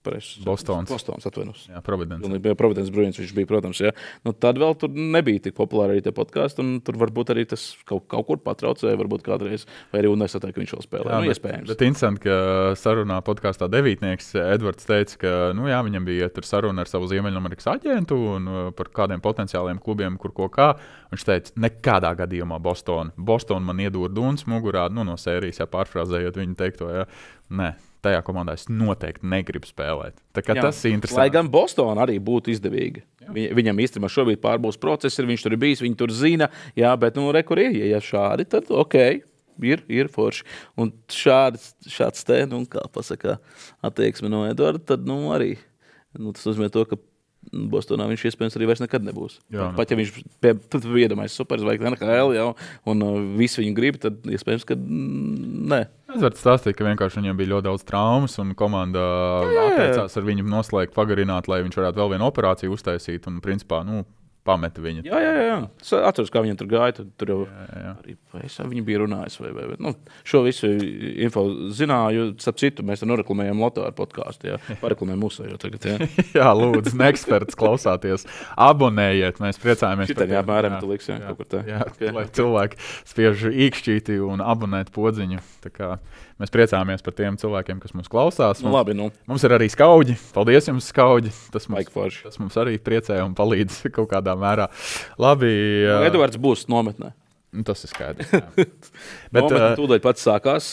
Bostons atvainojos. Jā, Providence. Providence Bruins viņš bija, protams. Jā. Nu, tad vēl tur nebija tik populāri arī tie podkāsti, un tur varbūt arī tas kaut kur patraucēja, varbūt kādreiz, vai arī nesatēja, ka viņš vēl spēlē. Jā, iespējams. Bet interesanti, ka sarunā podkāstā devītnieks Edvards teica, ka viņam bija tur saruna ar savu Ziemeļamerikas aģentu un par kādiem potenciāliem klubiem, kur ko kā. Viņš teica, nekādā gadījumā Boston man iedod duns mugurā, no sērijas, pārfrāzējot viņu teikto. Jā. Nē, tajā komandā es noteikti negribu spēlēt. Tas ir interesanti. Lai gan Bostonā arī būtu izdevīga. Viņam īstenībā šobrīd pārbūves process ir, viņš tur ir bijis, viņi tur zina, jā, bet rekur ir, ja šādi, tad ir forši. Un šāds te, kā pasaka, attieksme no Eduarda, tad arī, tas nozīmē to, ka Bostonā viņš iespējams arī vairs nekad nebūs. Jā, pat ja viņš iedomājas superzvaigznes NHL jau, un visi viņu grib, tad iespējams, ka nē. Es varu stāstīt, ka vienkārši viņam bija ļoti daudz traumas, un komanda atteicās ar viņu noslēgt, pagarināt, lai viņš varētu vēl vienu operāciju uztaisīt, un principā, pameta viņu. Jā. Es atceros, kā viņam tur gāja. Tur jau arī viņi bija runājis. Šo visu info zināju. Starp citu, mēs noreklamējam Lotāru podkāstu. Pareklamējam mūsu jau tagad. Jā, lūdzu, neeksperts klausāties. Abonējiet, mēs priecājamies. Šitādi jāmēram, tu liks, kaut kur tā. Jā, lai cilvēki spiež īkšķīti un abonēt podziņu. Tā kā mēs priecājamies par tiem cilvēkiem, kas mūs klausās. Labi, Mums ir arī skauģi. Paldies jums, skauģi. Tas mums arī priecē un palīdz kaut kādā mērā. Labi. Edvards būs nometnē. Tas ir skaidrs. Bet nometnē tūdaļ pats sākās.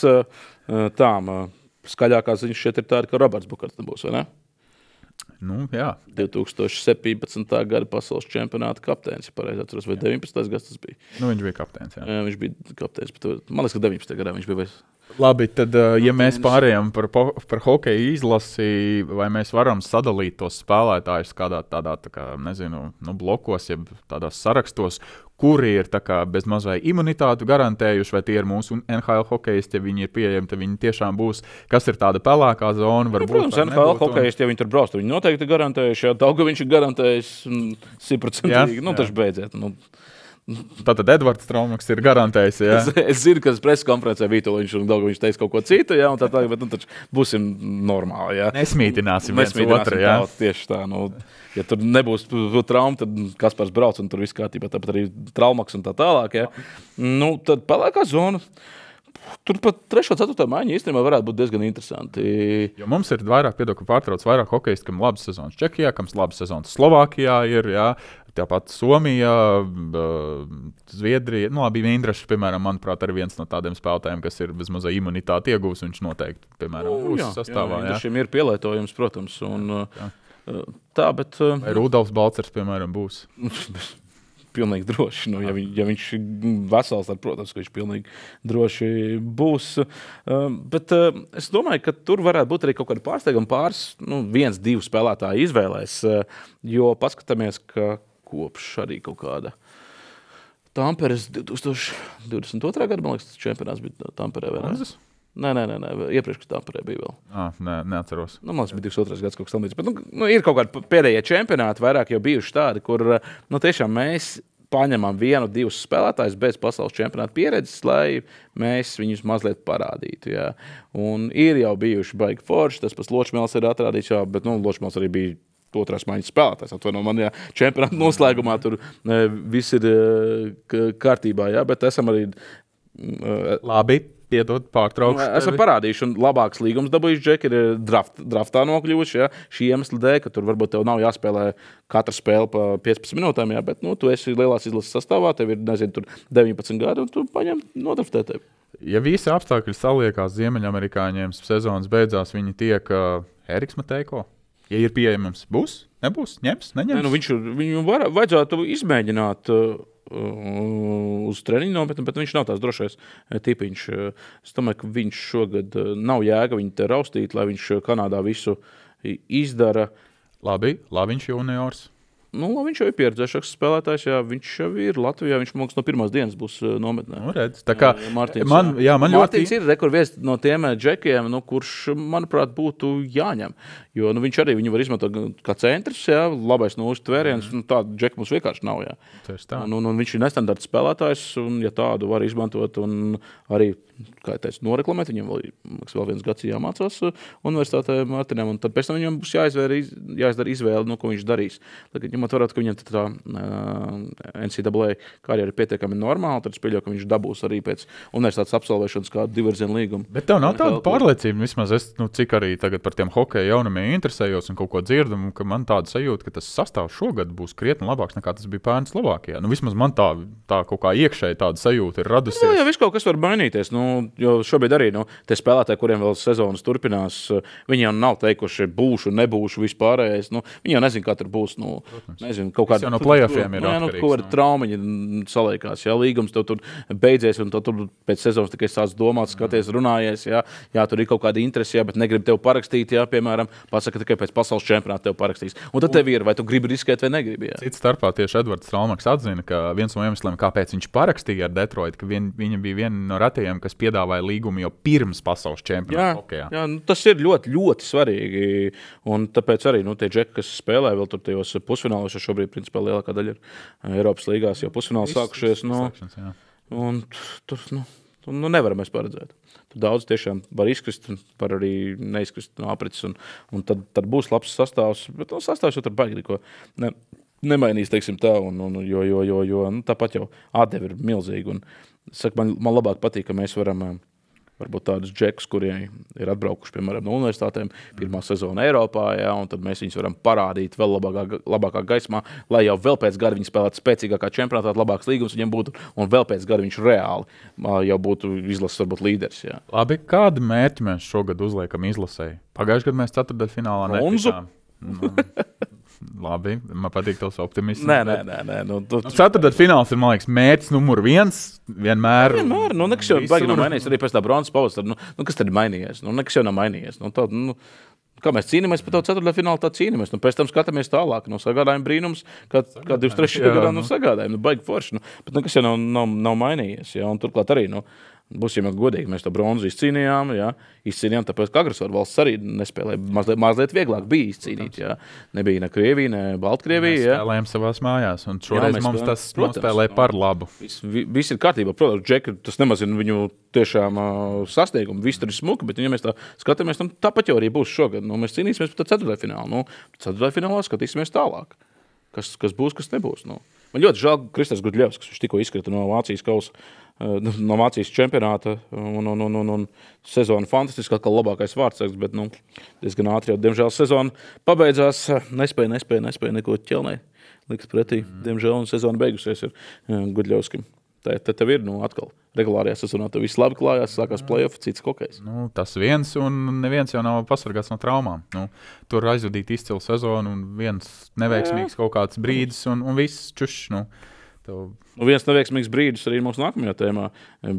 Skaļākās ziņas šeit ir tāda, ka Roberts Bukarts nebūs, vai ne? Jā. 2017. gada pasaules čempionāta kapteinis, ja pareizi atceros, vai 19. gads tas bija? Viņš bija kapteinis, jā. Viņš bija kapteinis, bet man liekas, ka 19. gadā viņš bija vairs. Labi, tad, ja mēs pārējām par hokeja izlasi, vai mēs varam sadalīt tos spēlētājus kādā tādā, blokos, jeb tādās sarakstos, kuri ir bez maz vai imunitātu garantējuši, vai tie ir mūsu NHL hokejisti, ja viņi ir pieejami, tad viņi tiešām būs, kas ir tāda pelēkā zona, varbūt. Protams, NHL hokejisti, ja viņi tur brauc, viņi noteikti garantējuši, ja Daugaviņš ir garantējis 100%, taču beidziet. Tātad Edvards Traumaks ir garantējis, jā? Es zinu, ka preskonferencē Vitoļiņš un Daugaviņš teica kaut ko citu, jā, un tā, bet taču būsim normāli, jā. Nesmītināsim viens otru, jā. Tieši tā, ja tur nebūs trauma, tad Kaspars brauc un tur viss kārtībā, tāpat arī Traumaks un tā tālāk, jā. Tad pelēkā zona. Tur pat 3. un 4. maiņa īstenībā varētu būt diezgan interesanti. Jo mums ir vairāk hokejisti, kam labas sezonas Čehijā, kam labas sezonas Slovākijā ir, jā. Tāpat Somija, Zviedrija, Vīndrašs, piemēram, manuprāt, arī viens no tādiem spēlētājiem, kas ir bezmaz imunitāti iegūs, viņš noteikti, piemēram, būs sastāvā. Vīndrašiem ir pielietojums, protams, un tā, bet... Vai Rudolfs Balcers, piemēram, būs? Pilnīgi droši. Ja viņš ir vesels, tad, protams, ka viņš pilnīgi droši būs. Bet es domāju, ka tur varētu būt arī kaut kāda pārsteiguma pāris, 1-2 spēlētāji izvēlēs, jo paskatāmies, ka kopš arī kaut kāda Tamperes 2022. gada, man liekas, tas čempionāts bija Tamperē. Nē, iepriekš, ka Tamperē bija vēl. Neatceros. Man liekas, bija 22. gads kaut kas tam līdz. Bet ir kaut kādi pēdējie čempionāti, vairāk jau bijuši tādi, kur tiešām mēs paņemam 1-2 spēlētājus bez pasaules čempionāta pieredzes, lai mēs viņus mazliet parādītu. Jā. Un ir jau bijuši baigi forši, tas pats Ločmēls ir atrādīts, jā, bet Ločmēls arī bija 2. maiņas spēlētājs. Man čempionāta noslēgumā tur viss ir kārtībā, jā, bet esam arī... Labi. Piedod, pārtraukšu. Esam parādījuši, un labāks līgums dabūjuši, Džeki, ir draftā nokļuvuši, ja, šī iemesla dēļ, ka tur varbūt tev nav jāspēlē katra spēle pa 15 minūtēm, ja, bet tu esi lielās izlases sastāvā, tev ir, tur 19 gadi, un tu paņem nodraftē tevi. Ja visi apstākļi saliekās Ziemeļamerikāņiem, sezonas beidzās, viņi tiek Eriks Mateiko. Ja ir pieejams, būs, nebūs, ņems, neņems? Viņu vajadzētu izmēģināt uz treniņu nometni, bet viņš nav tās drošais tipiņš. Es domāju, ka viņš šogad nav jēga viņu te raustīt, lai viņš Kanādā visu izdara. Labi, Laviņš juniors. Viņš jau ir pieredzējušs spēlētājs, jā, viņš jau ir Latvijā, viņš no pirmās dienas būs nometnē. Redz, tā kā man Mārtiņš ir viens no tiem džekiem, kurš, manuprāt, būtu jāņem. Jo viņš arī viņu var izmantot kā centrs, jā, labais nulles tvēriens, tādu džeku mums vienkārši nav. Jā. Viņš ir nestandarts spēlētājs, un ja tādu var izmantot, un arī, kā es teicu, noreklamēt, viņam vēl viens gads jāmācās universitātē Mārtiņam, un tad pēc tam viņam būs jāizdara izvēle, ko viņš darīs. Tagad, ņemot vērā, ka viņam tā NCAA karjera ir pietiekami normāla, tad es pieļauju, ka viņš dabūs arī pēc universitātes absolvēšanas kādu divirzienu līgumu. Bet tev nav tāda pārliecība, vismaz es, cik arī tagad par tiem hokeja jaunumiem interesējos un kaut ko dzirdam, ka man tāda sajūta, ka tas sastāvs šogad būs krietni labāks nekā tas bija pērn Slovākijā. Vismaz man tā kaut kā iekšēji tāda sajūta ir radusies. Jā, viss kaut kas var mainīties. Jo šobrīd arī tie spēlētāji, kuriem vēl sezonas turpinās, viņi jau nav teikuši būšu, nebūšu, vispārējais. Viņi jau nezin, kā tur būs. Nezinu, kaut kāda no play-offiem ir atkarīgs. Kaut kāda traumiņa saliekās. Jā, līgums tev tur beidzies, un tur pēc sezonas tikai sāc domāt, skaties, runājies. Jā, tur ir kaut kāda interese, bet negrib tev parakstīt, jā, piemēram, pasaka tikai pēc pasaules čempionāta tev parakstīs. Un tad tev ir, vai tu gribi riskēt vai negribi. Cits starpā tieši Edvards Stralmaks atzina, ka viens no iemesliem, kāpēc viņš parakstīja ar Detroit, ka viņa bija viena no retajiem, kas piedāvāja līgumu jau pirms pasaules čempionāta hokejā. Jā, tas ir ļoti, ļoti svarīgi. Un tāpēc arī tie džeki, kas spēlē vēl tur tajos pusfinālos, jo šobrīd principā lielākā daļa ir Eiropas līgās, jo pusfināls sākušies. Un tur nevaram mēs paredzēt. Tur daudz tiešām var izkrist, var arī neizkrist no aprits, un tad būs labs sastāvs, bet sastāvs jau tur baigi ko nemainīs, teiksim tā, jo tāpat jau atdeve ir milzīga. Un, man labāk patīk, ka mēs varam varbūt tādus džekus, kuriem ir atbraukuši, piemēram, no universitātēm, pirmā sezona Eiropā, jā, un tad mēs viņus varam parādīt vēl labākā gaismā, lai jau vēl pēc gada viņi spēlētu spēcīgākā čempionātā, labāks līgums viņiem būtu, un vēl pēc gada viņš reāli jau būtu izlases, varbūt līderis. Jā. Labi, kādi mērķi mēs šogad uzliekam izlasēji? Pagājušajā gadā mēs ceturtdaļfinālā netikām. Labi, man patīk tavs optimisms. Nē. Ceturtdaļfināls ir, man liekas, mērķis numur 1. Vienmēr. Nekas jau baigi nav mainījies. Arī pēc tā bronzas pauzes. Kas tad ir mainījies? Nekas jau nav mainījies. Kā mēs cīnāmies par to ceturtdaļfinālu, tā cīnāmies. Pēc tam skatāmies tālāk. Sagādājam brīnums, kā 23. gadā sagādājam. Baigi forši. Bet nekas jau nav mainījies. Jā. Un turklāt arī, būsim godīgi, mēs to bronzu izcīnījām, tāpēc, ka agresoru valsts arī nespēlēja. Mazliet vieglāk bija izcīnīt, jā. Nebija ne Krievija, ne Baltkrievija. Mēs spēlējām savās mājās, un šoreiz mums tas nospēlēja par labu. Viss ir kārtībā. Protams, džeki, tas nemazina viņu tiešām sasniegumu. Viss tur ir smuki, bet ja mēs tā skatāmies, tāpat jau arī būs šogad. Mēs cīnīsimies par ceturtdaļfinālu. Ceturtdaļfinālā skatīsimies tālāk. Kas būs, kas nebūs. Man ļoti žēl Kristers Gudļevs, kurš tikko izkrita no Vācijas kausa. No Vācijas čempionāta un sezona fantastiski, kā labākais vārdsargs, bet diezgan ātri jau, diemžēl, sezona pabeidzās, nespēja neko ķelnē likt pretī, diemžēl, un sezona beigusies ir Gudļevskim. Tev ir, atkal, regulārajā sezonā tev viss labi klājās, sākās play-off, cits hokejs. Tas viens, un neviens jau nav pasargāts no traumām. Tur aizvadīt izcilu sezonu, un viens neveiksmīgs kaut kāds brīdis, un viss čušs, Viens neveiksmīgs brīdis arī mūsu nākamajā tēmā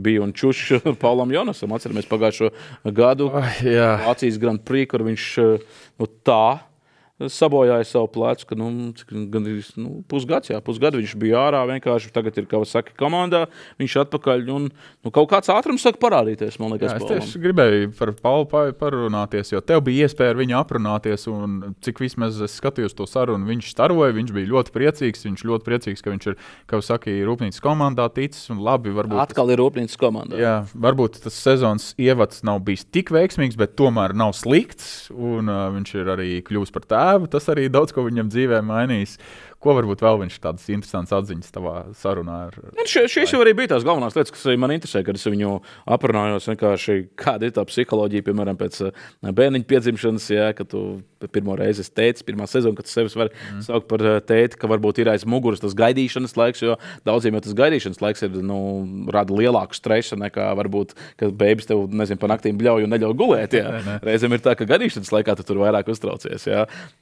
bija un čušs Paulam Jonasam. Atceramies pagājušo gadu Vācijas Grand Prix, kur viņš tā sabojāja savu plecu, ka gandrīz pusgadu viņš bija ārā, vienkārši tagad ir, kā saka, komandā, viņš atpakaļ, un kaut kāds ātrums saka parādīties, man liekas, Paulam. Es tieši gribēju par Paulu parunāties, jo tev bija iespēja ar viņu aprunāties, un cik vismaz es skatījos to sarunu, viņš staroja, viņš bija ļoti priecīgs, ka viņš ir, kā saka, Rūpnīcas komandā ticis, un labi, varbūt... Atkal ir Rūpnīcas komandā. Jā, varbūt tas sezonas ievads nav bijis tik veiksmīgs, bet tomēr nav slikts, un viņš ir arī kļūst par tēvu. Tas arī daudz ko viņam dzīvē mainīs. Ko varbūt vēl viņš tādas interesantas atziņas tavā sarunā ar... Šīs jau arī bija tās galvenās lietas, kas arī man interesē, kad es viņu aprunājos vienkārši, kāda ir tā psiholoģija, piemēram, pēc bērniņa piedzimšanas, kad tu pirmo reizi esi tētis, pirmā sezona, kad tu sevis var saukt par tēti, ka varbūt ir aiz muguras tas gaidīšanas laiks, jo daudziem jau tas gaidīšanas laiks ir, rada lielāku stresu nekā varbūt, kad bēbis tev, pa naktīm bļauj un neļauj gulēt, Reizēm ir tā, ka gaidīšanas laikā tu tur vairāk uztraucies,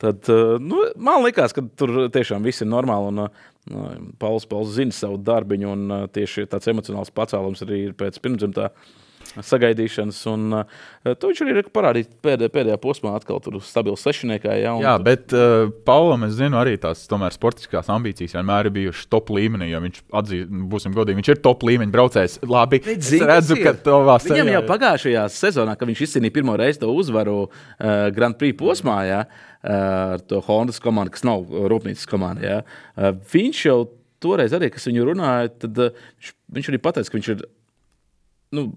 Tad, man likās, ka tur tiešām viss ir normāli, un Pauls zina savu darbiņu, un tieši tāds emocionāls pacēlums arī ir pēc pirmdzimtā. sagaidīšanas. Un to viņš arī parādīja pēdējā posmā atkal tur stabili sešniekā. Jā, bet Paulam, es zinu, arī tās tomēr sportiskās ambīcijas vienmēr ir bijušas top līmenī, jo viņš būsim godīgi, viņš ir top līmeņa braucējs. Labi, es redzu, ka viņam jau pagājušajā sezonā, kad viņš izcīnīja pirmo reizi to uzvaru Grand Prix posmā, ar to Hondas komandu, kas nav rūpnīcas komanda, viņš jau toreiz arī, kas viņu runāja, tad viņš arī pateica, ka viņš ir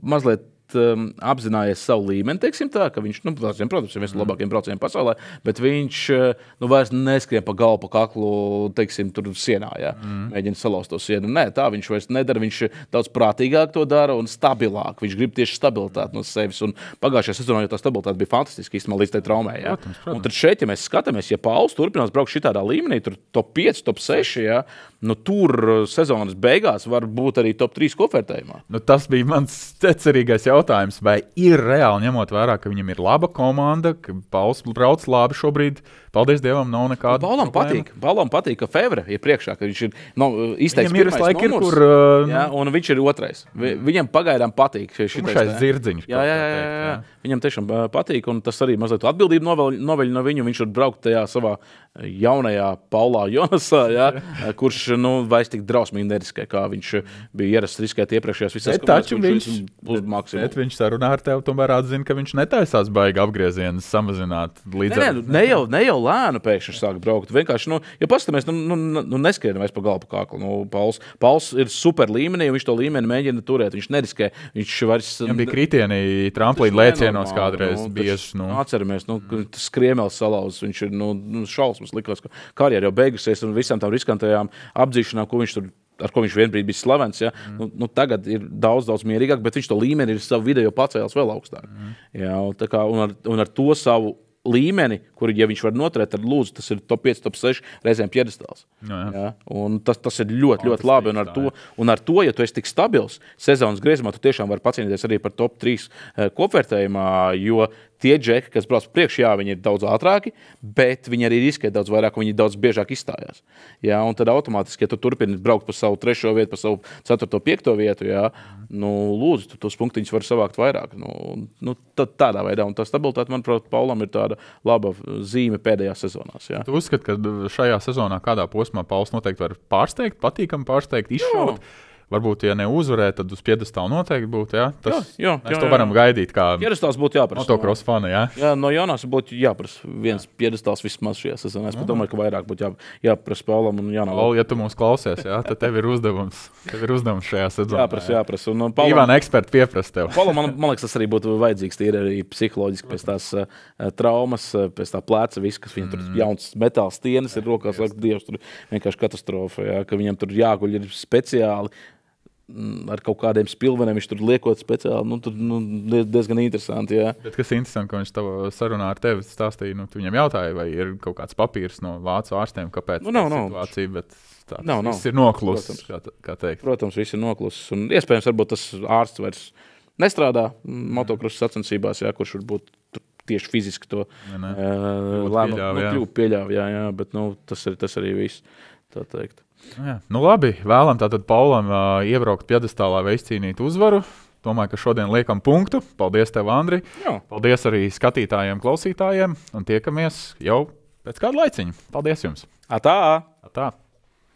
mazliet apzinājies savu līmeni, teiksim tā, ka viņš, protams, ir viens no labākajiem braucējiem pasaulē, bet viņš vairs neskrien pa galvu, pa kaklu, teiksim, tur sienā, mēģina salauzt to sienu. Nē, tā viņš vairs nedara, viņš daudz prātīgāk to dara un stabilāk. Viņš grib tieši stabilitāti no sevis, un pagājušajā sezonā jau tā stabilitāte bija fantastiska, īstenībā līdz tai traumē, Protams. Un tad šeit, ja mēs skatāmies, ja Pauls turpinās braukt šitādā līmenī, tur top 5, top 6, tur sezonas beigās var būt arī top 3 kofertējumā. Tas bija mans cerīgais jautājums, vai ir reāli ņemot vērā, ka viņam ir laba komanda, ka Pauls brauc labi šobrīd. Paldies Dievam, nav nekāda problēma. Paulam patīk, ka Fevre ir priekšā, ka viņš ir izteikts pirmais numurs. Un viņš ir otrais. Viņam pagaidām patīk šitais dzirdziņš. Jā. Viņam tiešām patīk, un tas arī mazliet atbildību noveļ no viņu. Viņš var braukt tajā savā jaunajā Paulā Jonasā, kurš vairs tik drausmīgi neriskē, kā viņš bija ierasts riskēt iepriekšējās visās komandās. Bet viņš sarunā ar tevi tomēr atzina, ka viņš netaisās baigi apgriezienus samazināt līdz ne jau lēnu pēkšņi sāk braukt. Vienkārši, ja paskatāmies, neskrienam vairs pa galvu pa kaklu. Pauls ir super līmenī, un viņš to līmeni mēģina turēt. Viņš neriskē. Viņam bija kritieni tramplīna lēcienos kādreiz bieži. Atceramies, Skriemels salauzis. Viņš ir šausmas. Likās, ka karjera jau beigusies un visām tām riskantajām apdzīšanām, ar ko viņš vienbrīd bija slavens. Tagad ir daudz mierīgāk, bet viņš to līmeni ir savu video pacēlis vēl augstāk. Un ar to savu līmeni, kuru, ja viņš var noturēt, tad lūdzu, tas ir top 5, top 6 reizēm piedestāls. Un tas ir ļoti labi. Un ar to, ja tu esi tik stabils, sezonas griezumā, tu tiešām vari pacīnīties arī par top 3 kopvērtējumā, jo tie džeki, kas brauc priekš, viņi ir daudz ātrāki, bet viņi arī riskē daudz vairāk, un viņi daudz biežāk izstājās. Un tad automātiski, ja tu turpini braukt pa savu 3. vietu, pa savu 4. 5. vietu, lūdzu, tu tos punktiņus var savākt vairāk. Tādā veidā. Un tā stabilitāte, manuprāt, Paulam ir tāda laba zīme pēdējās sezonās. Tu uzskati, ka šajā sezonā kādā posmā Pauls noteikti var pārsteigt, patīkami pārsteigt, izšaut? Varbūt, ja neuzvarē, tad uz piedestāla noteikti būtu. Mēs to varam gaidīt. Piedestāls būtu jāprasa. Motocross fani, no Jonas būtu jāprasa viens piedestāls vismaz šajā sezonā. Es domāju, ka vairāk būtu jāprasa Paulam un Janam. Ja tu mūs klausies, tad tev ir uzdevums. Šajā sezonā. Jāprasa. Ivana eksperti pieprasa tev. Paulam, man liekas, tas arī būtu vajadzīgs. Tīri arī psiholoģiski pēc tās traumas, pēc tā pleca, viss, kas viņam tur jauns metāls stienes ir rokās. Dievs, tur vienkārši katastrofa, ka viņam tur jāguļ ir speciāli. Ar kaut kādiem spilveniem viņš tur liekot speciāli. Tur diezgan interesanti. Bet kas interesanti, ka viņš tavā sarunā ar tevi stāstīja, tu viņam jautāja, vai ir kaut kāds papīrs no vācu ārstiem, kāpēc tā situācija, bet viss ir noklusis, kā teikt. Protams, viss ir noklusis. Un iespējams, varbūt tas ārsts vairs nestrādā motokrosa sacensībās, kurš varbūt tieši fiziski to lēmumu pieļāva. Bet tas arī viss, tā teikt. Labi, vēlam tātad Paulam iebraukt piedestālā vai izcīnīt uzvaru. Domāju, ka šodien liekam punktu. Paldies tev, Andri. Paldies arī skatītājiem, klausītājiem. Un tiekamies jau pēc kāda laiciņa. Paldies jums. Atā!